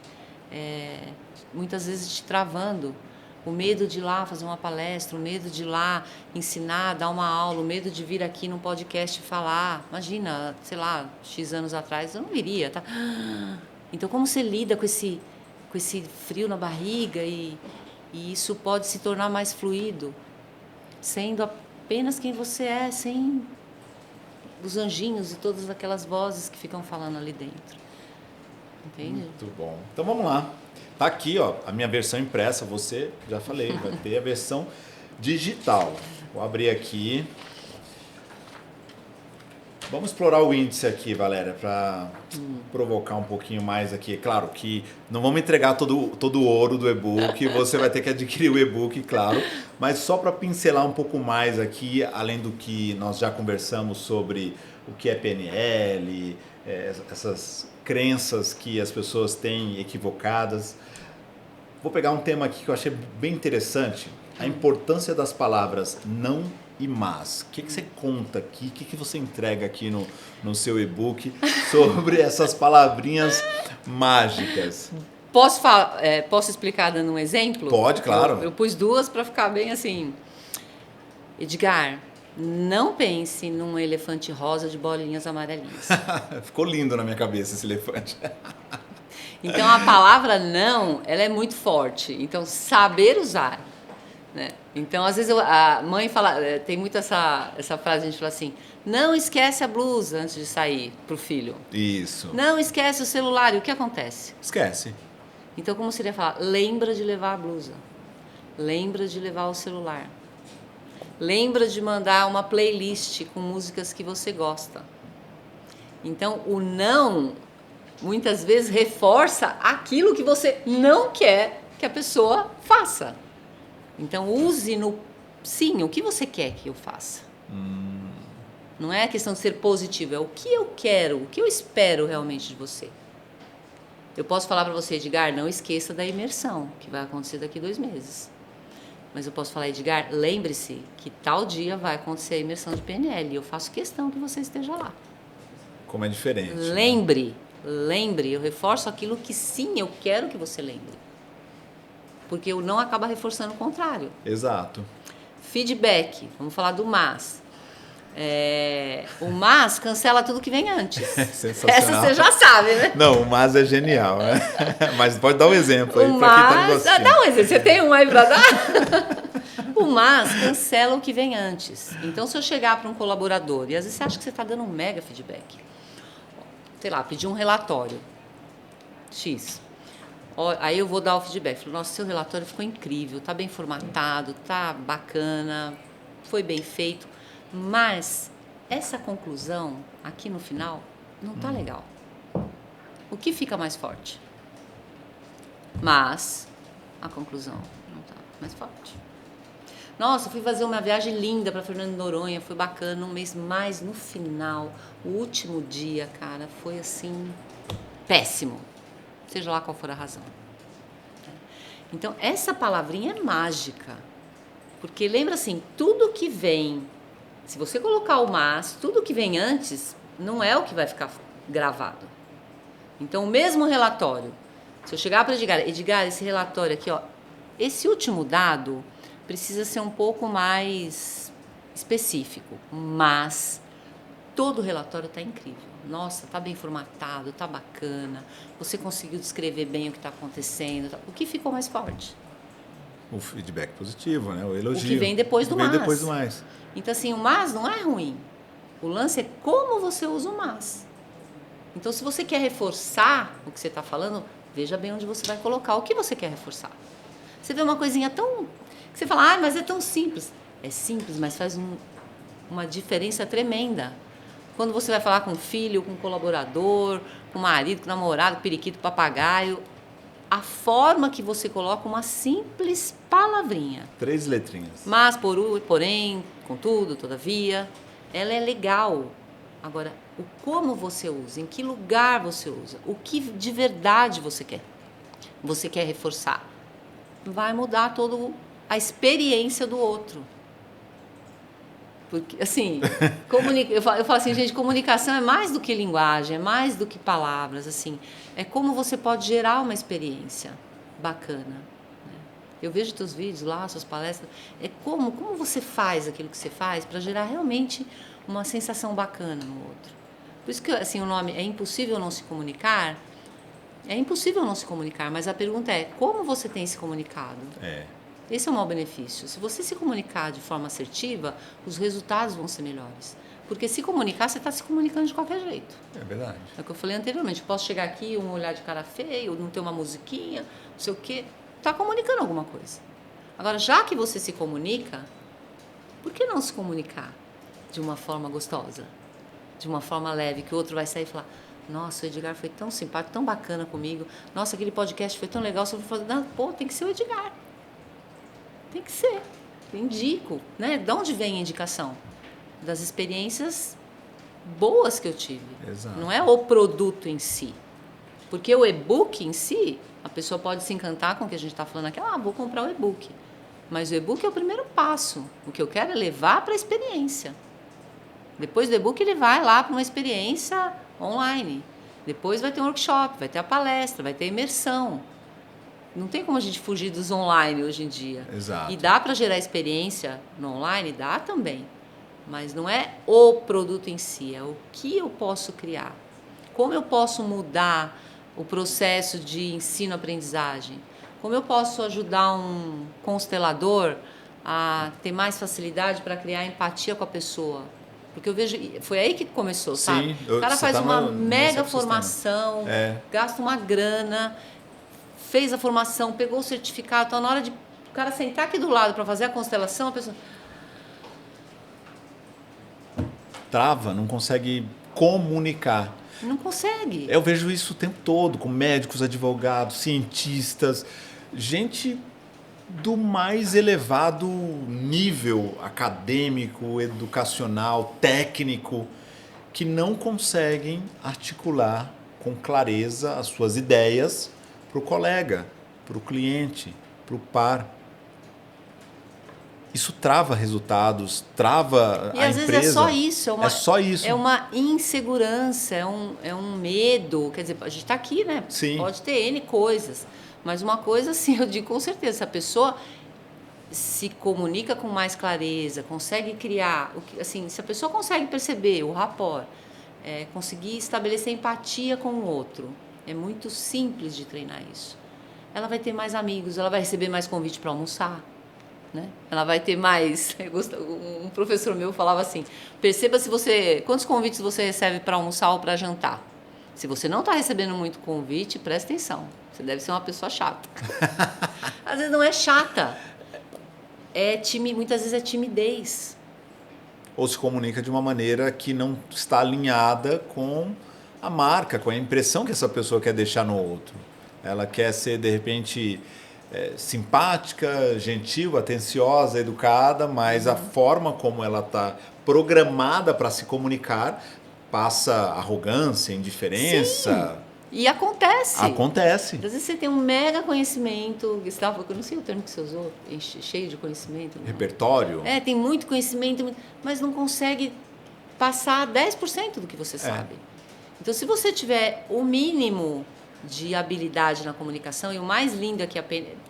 muitas vezes te travando. O medo de ir lá fazer uma palestra, o medo de ir lá ensinar, dar uma aula, o medo de vir aqui num podcast falar. Imagina, sei lá, X anos atrás, eu não viria, tá? Então, como você lida com esse frio na barriga e isso pode se tornar mais fluido, sendo apenas quem você é, sem os anjinhos e todas aquelas vozes que ficam falando ali dentro. Entende? Muito bom. Então, vamos lá. Tá aqui, ó, a minha versão impressa, você, já falei, vai ter a versão digital. Vou abrir aqui. Vamos explorar o índice aqui, Valéria, para provocar um pouquinho mais aqui. Claro que não vamos entregar todo o ouro do e-book, você vai ter que adquirir o e-book, claro. Mas só para pincelar um pouco mais aqui, além do que nós já conversamos sobre o que é PNL, essas crenças que as pessoas têm equivocadas. Vou pegar um tema aqui que eu achei bem interessante, a importância das palavras não e mas. O que você conta aqui, o que você entrega aqui no seu e-book sobre essas palavrinhas mágicas? Posso explicar dando um exemplo? Pode, claro. Eu pus duas para ficar bem assim. Edgar, não pense num elefante rosa de bolinhas amarelinhas. Ficou lindo na minha cabeça esse elefante. Então, a palavra não, ela é muito forte. Então, saber usar. Né? Então, às vezes, a mãe fala... Tem muito essa frase, a gente fala assim... Não esquece a blusa antes de sair pro filho. Isso. Não esquece o celular. E o que acontece? Esquece. Então, como seria falar? Lembra de levar a blusa. Lembra de levar o celular. Lembra de mandar uma playlist com músicas que você gosta. Então, o não, muitas vezes, reforça aquilo que você não quer que a pessoa faça. Então, use no sim, o que você quer que eu faça. Não é a questão de ser positivo, é o que eu quero, o que eu espero realmente de você. Eu posso falar para você, Edgar, não esqueça da imersão, que vai acontecer daqui 2 meses. Mas eu posso falar, Edgar, lembre-se que tal dia vai acontecer a imersão de PNL e eu faço questão que você esteja lá. Como é diferente. Lembre, eu reforço aquilo que sim, eu quero que você lembre. porque o não acaba reforçando o contrário. Exato. Feedback, vamos falar do mas. O mas cancela tudo que vem antes. Sensacional. Essa você já sabe, né? Não, o mas é genial, né? Mas pode dar um exemplo aí O para quem tá nos mas, assistindo. dá um exemplo, você tem um aí para dar? O mas cancela o que vem antes. Então, se eu chegar para um colaborador, e às vezes você acha que você está dando um mega feedback, sei lá, pedir um relatório X. Aí eu vou dar o feedback. Falo, nossa, seu relatório ficou incrível, tá bem formatado, tá bacana, foi bem feito, mas essa conclusão aqui no final não tá legal. O que fica mais forte? Mas a conclusão não tá mais forte. Nossa, fui fazer uma viagem linda para Fernando de Noronha, foi bacana, um mês mais no final, o último dia, cara, foi assim, péssimo. Seja lá qual for a razão. Então, essa palavrinha é mágica. Porque lembra assim, tudo que vem, se você colocar o mas, tudo que vem antes, não é o que vai ficar gravado. Então, o mesmo relatório, se eu chegar para Edgar, esse relatório aqui, ó, esse último dado precisa ser um pouco mais específico, mas todo o relatório está incrível. Nossa, está bem formatado, está bacana, você conseguiu descrever bem o que está acontecendo. O que ficou mais forte? O feedback positivo, né? O elogio. O que vem depois do mas. Depois do mais. Então, assim, o mas não é ruim. O lance é como você usa o mas. Então, se você quer reforçar o que você está falando, veja bem onde você vai colocar. O que você quer reforçar? Você vê uma coisinha tão... que você fala, mas é tão simples. É simples, mas faz uma diferença tremenda. Quando você vai falar com o filho, com o colaborador, com o marido, com o namorado, com o periquito, papagaio, a forma que você coloca uma simples palavrinha. 3 letrinhas. Mas, porém, contudo, todavia, ela é legal. Agora, o como você usa, em que lugar você usa, o que de verdade você quer reforçar, vai mudar toda a experiência do outro. Porque, assim, eu falo assim, gente, comunicação é mais do que linguagem, é mais do que palavras, assim. É como você pode gerar uma experiência bacana. Né? Eu vejo teus vídeos lá, suas palestras, é como você faz aquilo que você faz para gerar realmente uma sensação bacana no outro. Por isso que, assim, o nome é Impossível Não Se Comunicar. É impossível não se comunicar, mas a pergunta é, como você tem se comunicado? Esse é o maior benefício. Se você se comunicar de forma assertiva, os resultados vão ser melhores. Porque se comunicar, você está se comunicando de qualquer jeito. É verdade. É o que eu falei anteriormente. Eu posso chegar aqui, um olhar de cara feio, não ter uma musiquinha, não sei o quê. Está comunicando alguma coisa. Agora, já que você se comunica, por que não se comunicar de uma forma gostosa? De uma forma leve, que o outro vai sair e falar, nossa, o Edgar foi tão simpático, tão bacana comigo. Nossa, aquele podcast foi tão legal. Você vai falar, pô, tem que ser o Edgar. Tem que ser, eu indico, né? De onde vem a indicação? Das experiências boas que eu tive. Exato. Não é o produto em si. Porque o e-book em si, a pessoa pode se encantar com o que a gente está falando aqui, vou comprar o e-book. Mas o e-book é o primeiro passo. O que eu quero é levar para a experiência. Depois do e-book ele vai lá para uma experiência online. Depois vai ter um workshop, vai ter a palestra, vai ter a imersão. Não tem como a gente fugir dos online hoje em dia. Exato. E dá para gerar experiência no online? Dá também. Mas não é o produto em si, é o que eu posso criar. Como eu posso mudar o processo de ensino-aprendizagem? Como eu posso ajudar um constelador a ter mais facilidade para criar empatia com a pessoa? Porque eu vejo, foi aí que começou, sabe? Sim, o cara faz uma mega formação, gasta uma grana, fez a formação, pegou o certificado, então na hora de o cara sentar aqui do lado para fazer a constelação, a pessoa trava, não consegue comunicar. não consegue. Eu vejo isso o tempo todo, com médicos, advogados, cientistas, gente do mais elevado nível acadêmico, educacional, técnico, que não conseguem articular com clareza as suas ideias para o colega, para o cliente, para o par. isso trava resultados, trava E a às empresa. vezes é só isso. É só isso. É uma insegurança, é um medo. Quer dizer, a gente está aqui, né? Sim. Pode ter N coisas. Mas uma coisa, assim, eu digo com certeza, se a pessoa se comunica com mais clareza, consegue criar, assim, se a pessoa consegue perceber o rapport, conseguir estabelecer empatia com o outro, é muito simples de treinar isso. Ela vai ter mais amigos, ela vai receber mais convite para almoçar, né? Ela vai ter mais... Um professor meu falava assim, perceba quantos convites você recebe para almoçar ou para jantar. Se você não está recebendo muito convite, presta atenção, você deve ser uma pessoa chata. Às vezes não é chata, muitas vezes é timidez. Ou se comunica de uma maneira que não está alinhada com a marca, com a impressão que essa pessoa quer deixar no outro. Ela quer ser, de repente, simpática, gentil, atenciosa, educada, mas a forma como ela está programada para se comunicar passa arrogância, indiferença. Sim. E acontece. Acontece. Às vezes você tem um mega conhecimento, Gustavo, eu não sei o termo que você usou, cheio de conhecimento. Não. Repertório. Tem muito conhecimento, mas não consegue passar 10% do que você sabe. Então, se você tiver o mínimo de habilidade na comunicação, e o mais lindo é que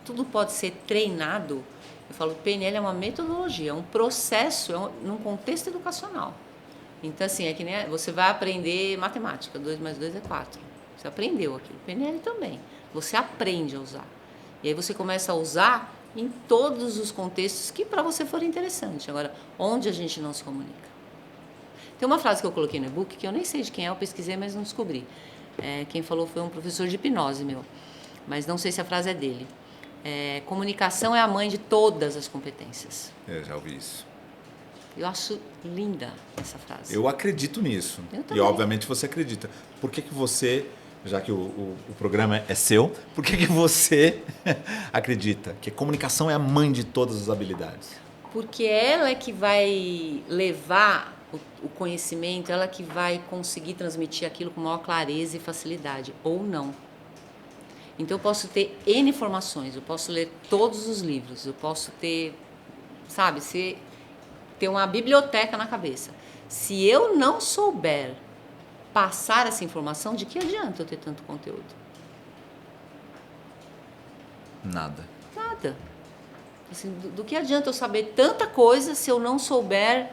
tudo pode ser treinado, eu falo, PNL é uma metodologia, é um processo, num contexto educacional. Então, assim, é que nem você vai aprender matemática, 2 mais 2 é 4. Você aprendeu aquilo. PNL também. Você aprende a usar. E aí você começa a usar em todos os contextos que para você for interessante. Agora, onde a gente não se comunica? Tem uma frase que eu coloquei no e-book que eu nem sei de quem é, eu pesquisei, mas não descobri. Quem falou foi um professor de hipnose meu. Mas não sei se a frase é dele. Comunicação é a mãe de todas as competências. Eu já ouvi isso. Eu acho linda essa frase. Eu acredito nisso. Eu também. E obviamente você acredita. Por que você, já que o programa é seu, por que você acredita que a comunicação é a mãe de todas as habilidades? Porque ela é que vai levar o conhecimento, ela que vai conseguir transmitir aquilo com maior clareza e facilidade, ou não. Então eu posso ter N informações, eu posso ler todos os livros, eu posso ter, ter uma biblioteca na cabeça. Se eu não souber passar essa informação, de que adianta eu ter tanto conteúdo? Nada. Nada. Assim, do que adianta eu saber tanta coisa se eu não souber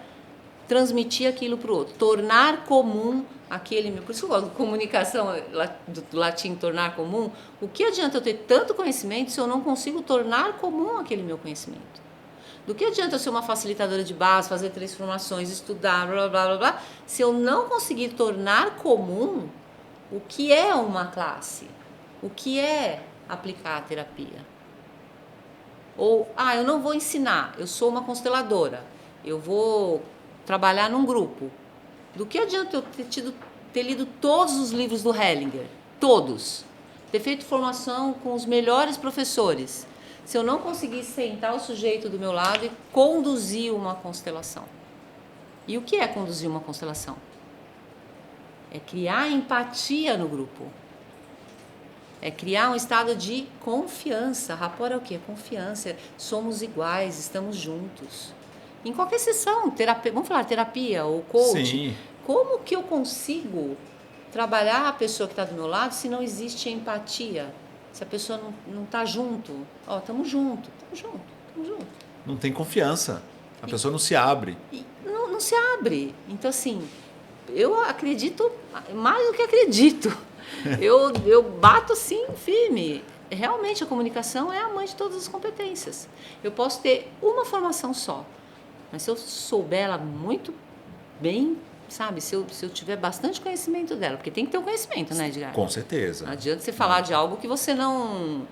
transmitir aquilo para o outro? Tornar comum aquele... Por isso que eu gosto de comunicação, do latim tornar comum. O que adianta eu ter tanto conhecimento se eu não consigo tornar comum aquele meu conhecimento? Do que adianta eu ser uma facilitadora de base, fazer transformações, estudar, blá, blá, blá, blá, se eu não conseguir tornar comum o que é uma classe, o que é aplicar a terapia? Ou, eu não vou ensinar, eu sou uma consteladora, eu vou trabalhar num grupo. Do que adianta eu ter lido todos os livros do Hellinger? Todos. Ter feito formação com os melhores professores, se eu não conseguir sentar o sujeito do meu lado e conduzir uma constelação. E o que é conduzir uma constelação? É criar empatia no grupo. É criar um estado de confiança. Rapport é o quê? Confiança. Somos iguais, estamos juntos. Em qualquer sessão, vamos falar terapia ou coaching. Sim. Como que eu consigo trabalhar a pessoa que está do meu lado se não existe empatia? Se a pessoa não está junto, estamos juntos. Não tem confiança. A pessoa não se abre. Não se abre. Então, assim, eu acredito, mais do que acredito. Eu bato, assim, firme. Realmente, a comunicação é a mãe de todas as competências. Eu posso ter uma formação só, mas se eu souber ela muito bem, se eu tiver bastante conhecimento dela, porque tem que ter o conhecimento, né, Edgar? Com certeza. Não adianta você falar de algo que você não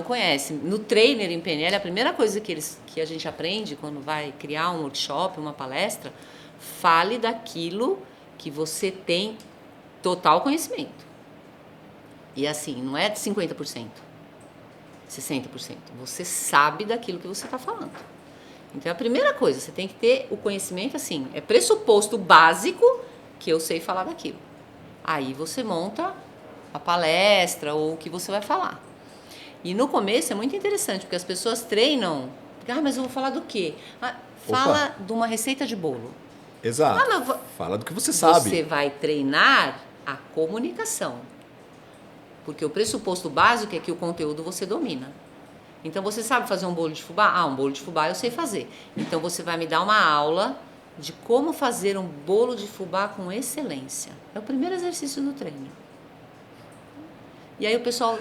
conhece. No trainer em PNL, a primeira coisa que a gente aprende quando vai criar um workshop, uma palestra, fale daquilo que você tem total conhecimento. E assim, não é de 50%, 60%. Você sabe daquilo que você está falando. Então, a primeira coisa, você tem que ter o conhecimento, assim, é pressuposto básico que eu sei falar daquilo. Aí você monta a palestra ou o que você vai falar. E no começo é muito interessante, porque as pessoas treinam Mas eu vou falar do quê? Fala de uma receita de bolo. Exato. Fala do que você sabe. Você vai treinar a comunicação. Porque o pressuposto básico é que o conteúdo você domina. Então, você sabe fazer um bolo de fubá? Um bolo de fubá eu sei fazer. Então, você vai me dar uma aula de como fazer um bolo de fubá com excelência. É o primeiro exercício do treino. E aí o pessoal...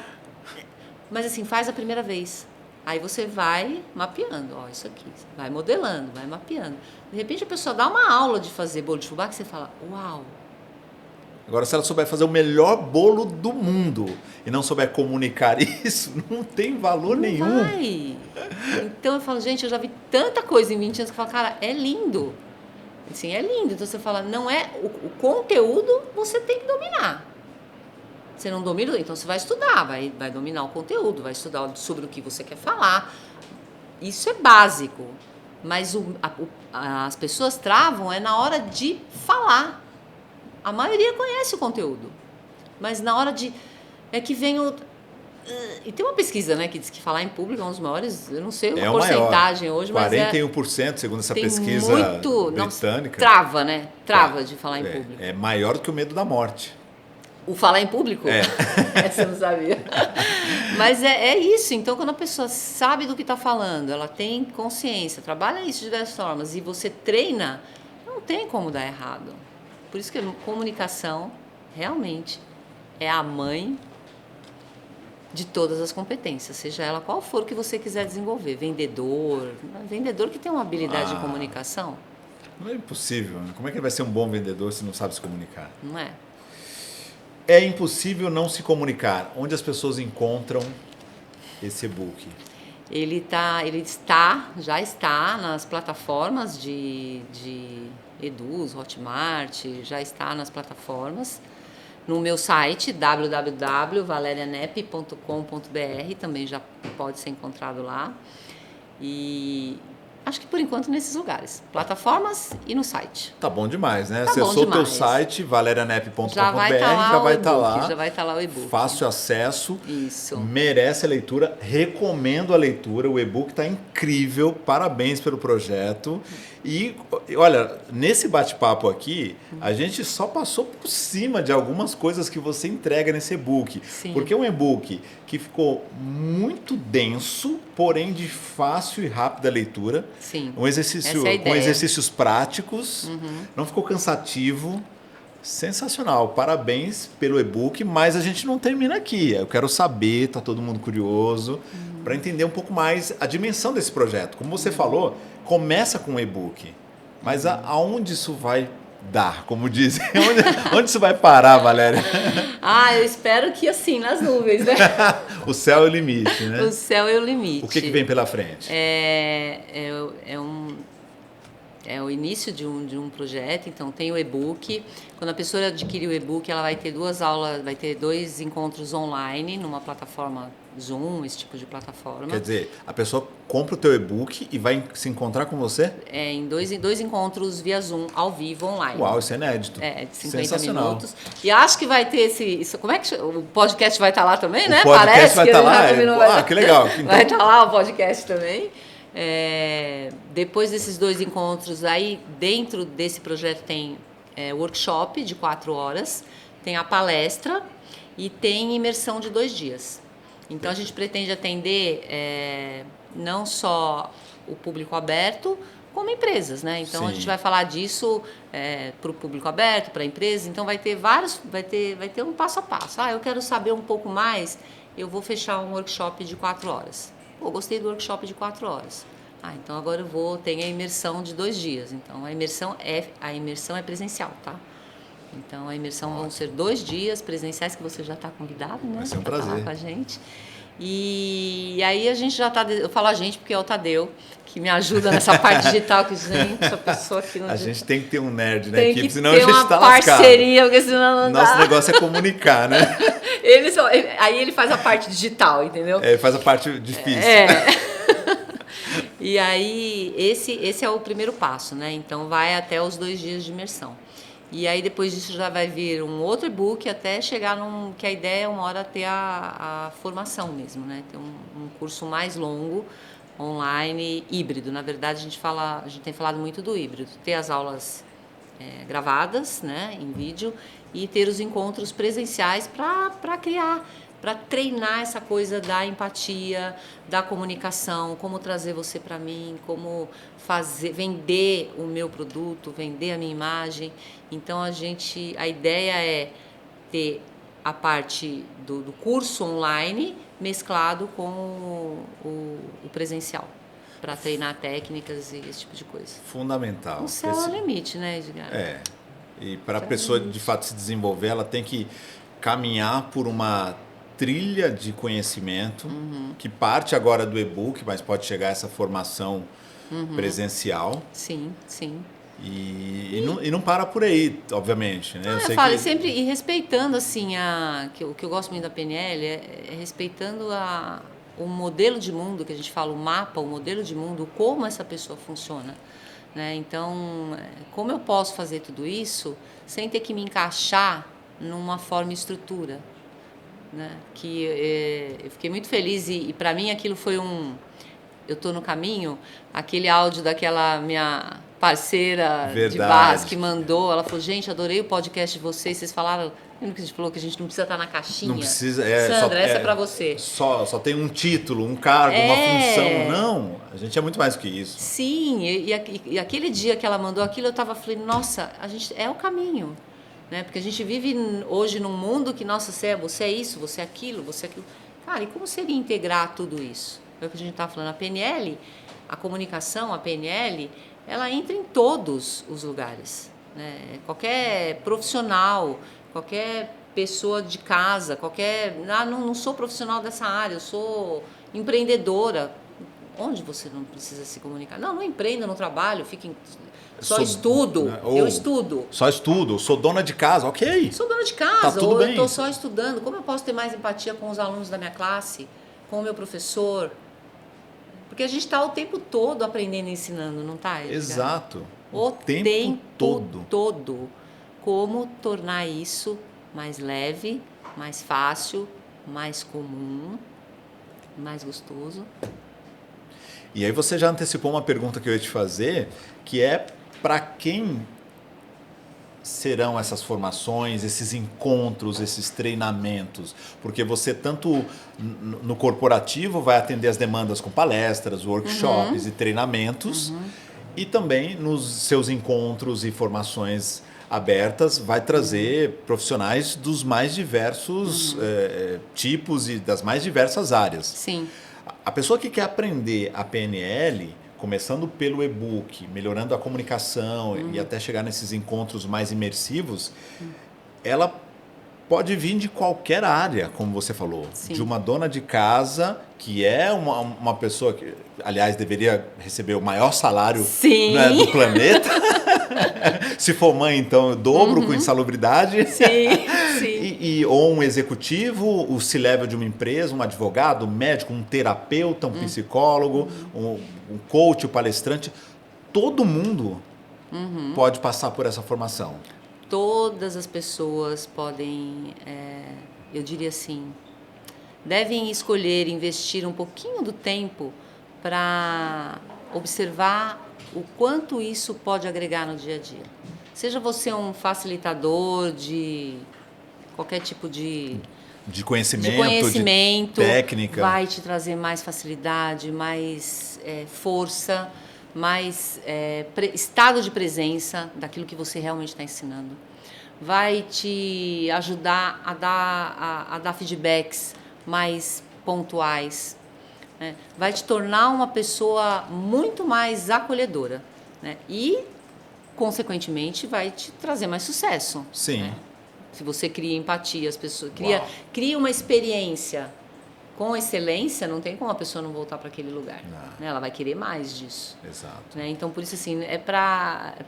Mas assim, faz a primeira vez. Aí você vai mapeando, isso aqui. Vai modelando, vai mapeando. De repente, a pessoa dá uma aula de fazer bolo de fubá que você fala, uau! Agora, se ela souber fazer o melhor bolo do mundo e não souber comunicar isso, não tem valor nenhum. Vai. Então eu falo, gente, eu já vi tanta coisa em 20 anos que eu falo, cara, é lindo. Assim, é lindo. Então você fala, não é... O conteúdo você tem que dominar. Você não domina, então você vai estudar, vai dominar o conteúdo, vai estudar sobre o que você quer falar. Isso é básico. Mas as pessoas travam na hora de falar. A maioria conhece o conteúdo, mas na hora de... É que vem o... E tem uma pesquisa, né, que diz que falar em público é um dos maiores, eu não sei a porcentagem maior. Hoje, mas 41%, segundo essa pesquisa britânica. Trava, né? Trava de falar em público. É maior do que o medo da morte. O falar em público? É. Essa eu não sabia. Mas é isso. Então, quando a pessoa sabe do que está falando, ela tem consciência, trabalha isso de diversas formas e você treina, não tem como dar errado. Por isso que a comunicação realmente é a mãe de todas as competências, seja ela qual for que você quiser desenvolver. Vendedor que tem uma habilidade de comunicação. Não é impossível, né? Como é que ele vai ser um bom vendedor se não sabe se comunicar? Não é? É impossível não se comunicar. Onde as pessoas encontram esse e-book? Já está nas plataformas de Eduz, Hotmart, já está nas plataformas. No meu site, www.valerianep.com.br, também já pode ser encontrado lá. E acho que por enquanto nesses lugares, plataformas e no site. Tá bom demais, né? Tá Acessou o teu demais. site, valerianep.com.br, Já vai estar lá, já vai estar lá o e-book. Fácil acesso. Isso. Merece a leitura, recomendo a leitura, o e-book está incrível, parabéns pelo projeto. E olha, nesse bate-papo aqui, a gente só passou por cima de algumas coisas que você entrega nesse e-book. Sim. Porque é um e-book que ficou muito denso, porém de fácil e rápida leitura. Sim. Um exercício Essa é a com ideia. exercícios práticos, não ficou cansativo. Sensacional, parabéns pelo e-book, mas a gente não termina aqui. Eu quero saber, tá todo mundo curioso, para entender um pouco mais a dimensão desse projeto. Como você falou, começa com um e-book, mas aonde isso vai dar, como dizem? Onde isso vai parar, Valéria? Eu espero que assim, nas nuvens, né? O céu é o limite, né? O céu é o limite. O que vem pela frente? É o início de um projeto, então tem o e-book. Quando a pessoa adquirir o e-book, ela vai ter 2 aulas, vai ter 2 encontros online numa plataforma Zoom, esse tipo de plataforma. Quer dizer, a pessoa compra o teu e-book e vai se encontrar com você? Em dois encontros via Zoom, ao vivo, online. Uau, isso é inédito. De 50 minutos. E acho que vai ter como é que chama? O podcast vai estar lá também, né? O podcast vai estar lá? Que legal. Então... Vai estar lá o podcast também. Depois desses 2 encontros, aí dentro desse projeto tem workshop de 4 horas, tem a palestra e tem imersão de 2 dias. Então a gente pretende atender não só o público aberto, como empresas, né? Então a gente vai falar disso para o público aberto, para a empresa. Então vai ter um passo a passo. Eu quero saber um pouco mais, eu vou fechar um workshop de 4 horas. Gostei do workshop de 4 horas. Então agora tem a imersão de 2 dias. Então a imersão é presencial, tá? Então a imersão vão ser 2 dias presenciais que você já está convidado, né? Vai ser um pra prazer. falar com a gente. E aí a gente já está... Eu falo a gente porque é o Tadeu, que me ajuda nessa parte digital, que, gente, a pessoa aqui no A gente tem que ter um nerd na tem equipe, que senão ter a gente está uma lascado. parceria, porque senão não Nosso dá. negócio é comunicar, né? Aí ele faz a parte digital, entendeu? Ele faz a parte difícil. E aí, esse é o primeiro passo, né? Então, vai até os 2 dias de imersão. E aí, depois disso, já vai vir um outro e-book até chegar que a ideia é uma hora ter a formação mesmo, né? Ter um curso mais longo online híbrido. Na verdade, a gente tem falado muito do híbrido. Ter as aulas gravadas, né, em vídeo, e ter os encontros presenciais para criar, para treinar essa coisa da empatia, da comunicação, como trazer você para mim, como vender o meu produto, vender a minha imagem. Então a ideia é ter a parte do curso online mesclado com o presencial, para treinar técnicas e esse tipo de coisa. Fundamental. O céu é o limite, né, Edgar? E para a pessoa de fato se desenvolver, ela tem que caminhar por uma trilha de conhecimento que parte agora do e-book, mas pode chegar a essa formação presencial. Sim, sim. E não para por aí, obviamente, né? Eu falo sempre, e respeitando assim, o que eu gosto muito da PNL é respeitando o modelo de mundo, que a gente fala, o mapa, o modelo de mundo, como essa pessoa funciona. Né? Então, como eu posso fazer tudo isso sem ter que me encaixar numa forma e estrutura? Né? Eu fiquei muito feliz e para mim aquilo foi eu estou no caminho, aquele áudio daquela minha parceira de base que mandou, ela falou, gente, adorei o podcast de vocês falaram, lembra que a gente falou que a gente não precisa estar na caixinha? Não precisa, Sandra, essa é para você. Só tem um título, um cargo, uma função. Não, a gente é muito mais do que isso. Sim, e aquele dia que ela mandou aquilo, eu falei, nossa, a gente é o caminho. Né? Porque a gente vive hoje num mundo que, nossa, você é isso, você é aquilo, você é aquilo. Cara, e como seria integrar tudo isso? É o que a gente estava falando. A PNL, a comunicação, a PNL, ela entra em todos os lugares. Né? Qualquer profissional, qualquer pessoa de casa, não sou profissional dessa área, eu sou empreendedora. Onde você não precisa se comunicar? Não empreenda, não trabalho, estudo. Eu estudo. Só estudo, sou dona de casa, ok. Sou dona de casa, tá tudo bem. Eu estou só estudando. Como eu posso ter mais empatia com os alunos da minha classe, com o meu professor? Porque a gente está o tempo todo aprendendo e ensinando, não está? Exato. O tempo todo. Como tornar isso mais leve, mais fácil, mais comum, mais gostoso. E aí você já antecipou uma pergunta que eu ia te fazer, que é para quem serão essas formações, esses encontros, esses treinamentos? Porque você tanto no corporativo vai atender as demandas com palestras, workshops e treinamentos, e também nos seus encontros e formações abertas vai trazer profissionais dos mais diversos tipos e das mais diversas áreas. Sim. A pessoa que quer aprender a PNL, começando pelo e-book, melhorando a comunicação e até chegar nesses encontros mais imersivos, ela pode vir de qualquer área, como você falou. Sim. De uma dona de casa, que é uma pessoa que, aliás, deveria receber o maior salário, né, do planeta. Se for mãe, então, dobro com insalubridade. Sim. Ou um executivo, o C-level de uma empresa, um advogado, um médico, um terapeuta, um psicólogo, um coach, um palestrante. Todo mundo pode passar por essa formação. Todas as pessoas podem, eu diria assim, devem escolher investir um pouquinho do tempo para observar o quanto isso pode agregar no dia a dia. Seja você um facilitador de qualquer tipo de conhecimento, técnica, vai te trazer mais facilidade, mais força, mais estado de presença daquilo que você realmente está ensinando. Vai te ajudar a dar feedbacks mais pontuais. Né? Vai te tornar uma pessoa muito mais acolhedora. Né? E, consequentemente, vai te trazer mais sucesso. Sim. Né? Se você cria empatia, as pessoas cria uma experiência com excelência, não tem como a pessoa não voltar para aquele lugar. Né? Ela vai querer mais disso. Exato. Né? Então, por isso, assim,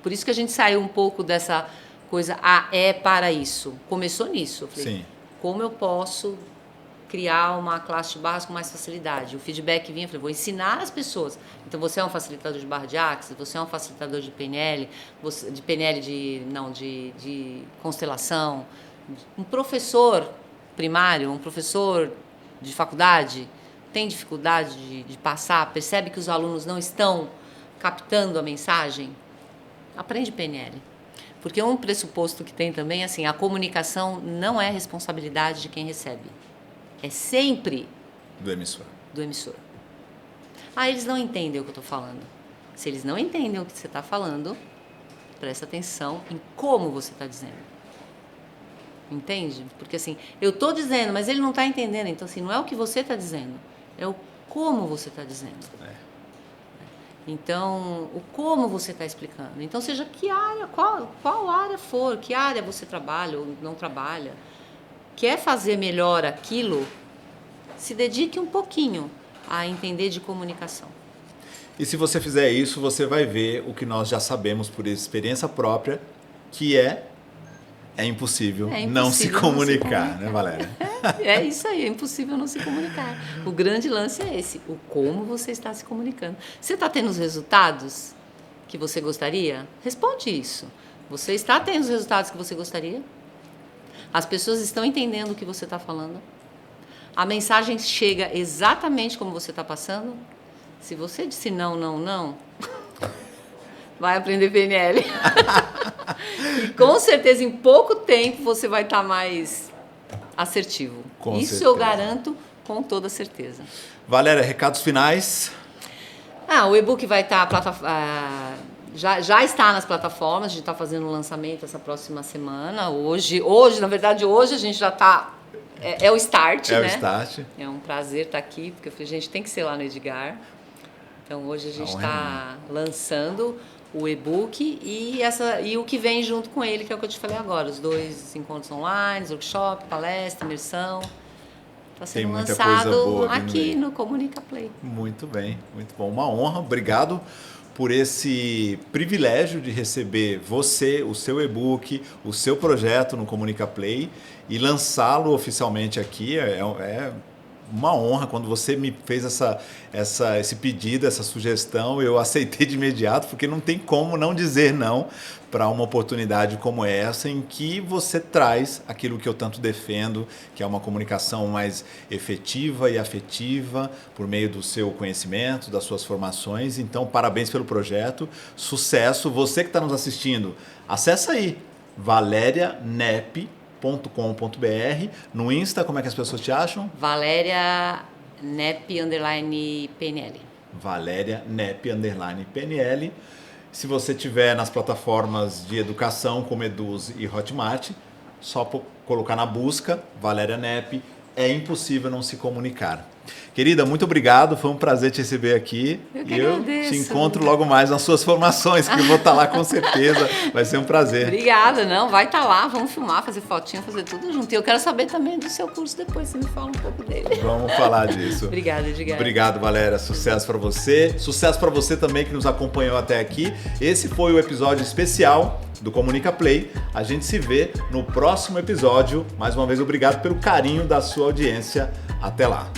por isso que a gente saiu um pouco dessa coisa, para isso. Começou nisso. Eu falei, sim, como eu posso criar uma classe de barras com mais facilidade? O feedback vinha, eu falei, vou ensinar as pessoas. Então, você é um facilitador de barra de Axis, você é um facilitador de PNL, de constelação, um professor primário, um professor de faculdade, tem dificuldade de passar, percebe que os alunos não estão captando a mensagem, aprende PNL. Porque um pressuposto que tem também, assim, a comunicação não é responsabilidade de quem recebe. É sempre Do emissor. do emissor. Ah, eles não entendem o que eu estou falando. Se eles não entendem o que você está falando, presta atenção em como você está dizendo. Entende? Porque assim, eu estou dizendo, mas ele não está entendendo. Então, assim, não é o que você está dizendo, é o como você está dizendo. Então, o como você está explicando. Então, seja que área, qual área for, que área você trabalha ou não trabalha, quer fazer melhor aquilo, se dedique um pouquinho a entender de comunicação. E se você fizer isso, você vai ver o que nós já sabemos por experiência própria, que é impossível não se comunicar, né, Valéria? É isso aí, é impossível não se comunicar. O grande lance é esse, o como você está se comunicando. Você está tendo os resultados que você gostaria? Responde isso. Você está tendo os resultados que você gostaria? As pessoas estão entendendo o que você está falando? A mensagem chega exatamente como você está passando? Se você disse não, vai aprender PNL. E com certeza, em pouco tempo, você vai estar mais assertivo. Com Isso certeza. eu garanto com toda certeza. Valéria, recados finais? O e-book vai estar... já está nas plataformas, a gente está fazendo o lançamento essa próxima semana. Hoje, na verdade, hoje a gente já está... É o start, né? É o start. É um prazer estar aqui, porque eu falei, gente, tem que ser lá no Edgar. Então, hoje a gente está lançando o e-book e o que vem junto com ele, que é o que eu te falei agora. Os 2 encontros online, workshop, palestra, imersão. Está sendo muita coisa lançado boa vindo aqui aí. no Comunica Play. Muito bem, muito bom. Uma honra, obrigado por esse privilégio de receber você, o seu e-book, o seu projeto no Comunica Play e lançá-lo oficialmente aqui. É uma honra. Quando você me fez esse pedido, essa sugestão, eu aceitei de imediato, porque não tem como não dizer não para uma oportunidade como essa, em que você traz aquilo que eu tanto defendo, que é uma comunicação mais efetiva e afetiva por meio do seu conhecimento, das suas formações. Então, parabéns pelo projeto, sucesso. Você que está nos assistindo, acessa aí, valerianep.com.br. No Insta, como é que as pessoas te acham? Valéria Nep_PNL. Valéria Nep_PNL. Se você estiver nas plataformas de educação como Eduz e Hotmart, só colocar na busca Valéria Nep, é impossível não se comunicar. Querida, muito obrigado, foi um prazer te receber aqui. Eu que e eu agradeço. te encontro logo mais nas suas formações, que eu vou estar lá com certeza, vai ser um prazer. Obrigada, vai estar lá, vamos filmar, fazer fotinha, fazer tudo junto. E eu quero saber também do seu curso depois, você me fala um pouco dele. Vamos falar disso. Obrigada, Edgar. Obrigado, Valéria. Sucesso para você. Sucesso para você também que nos acompanhou até aqui. Esse foi o episódio especial do Comunica Play. A gente se vê no próximo episódio. Mais uma vez, obrigado pelo carinho da sua audiência. Até lá.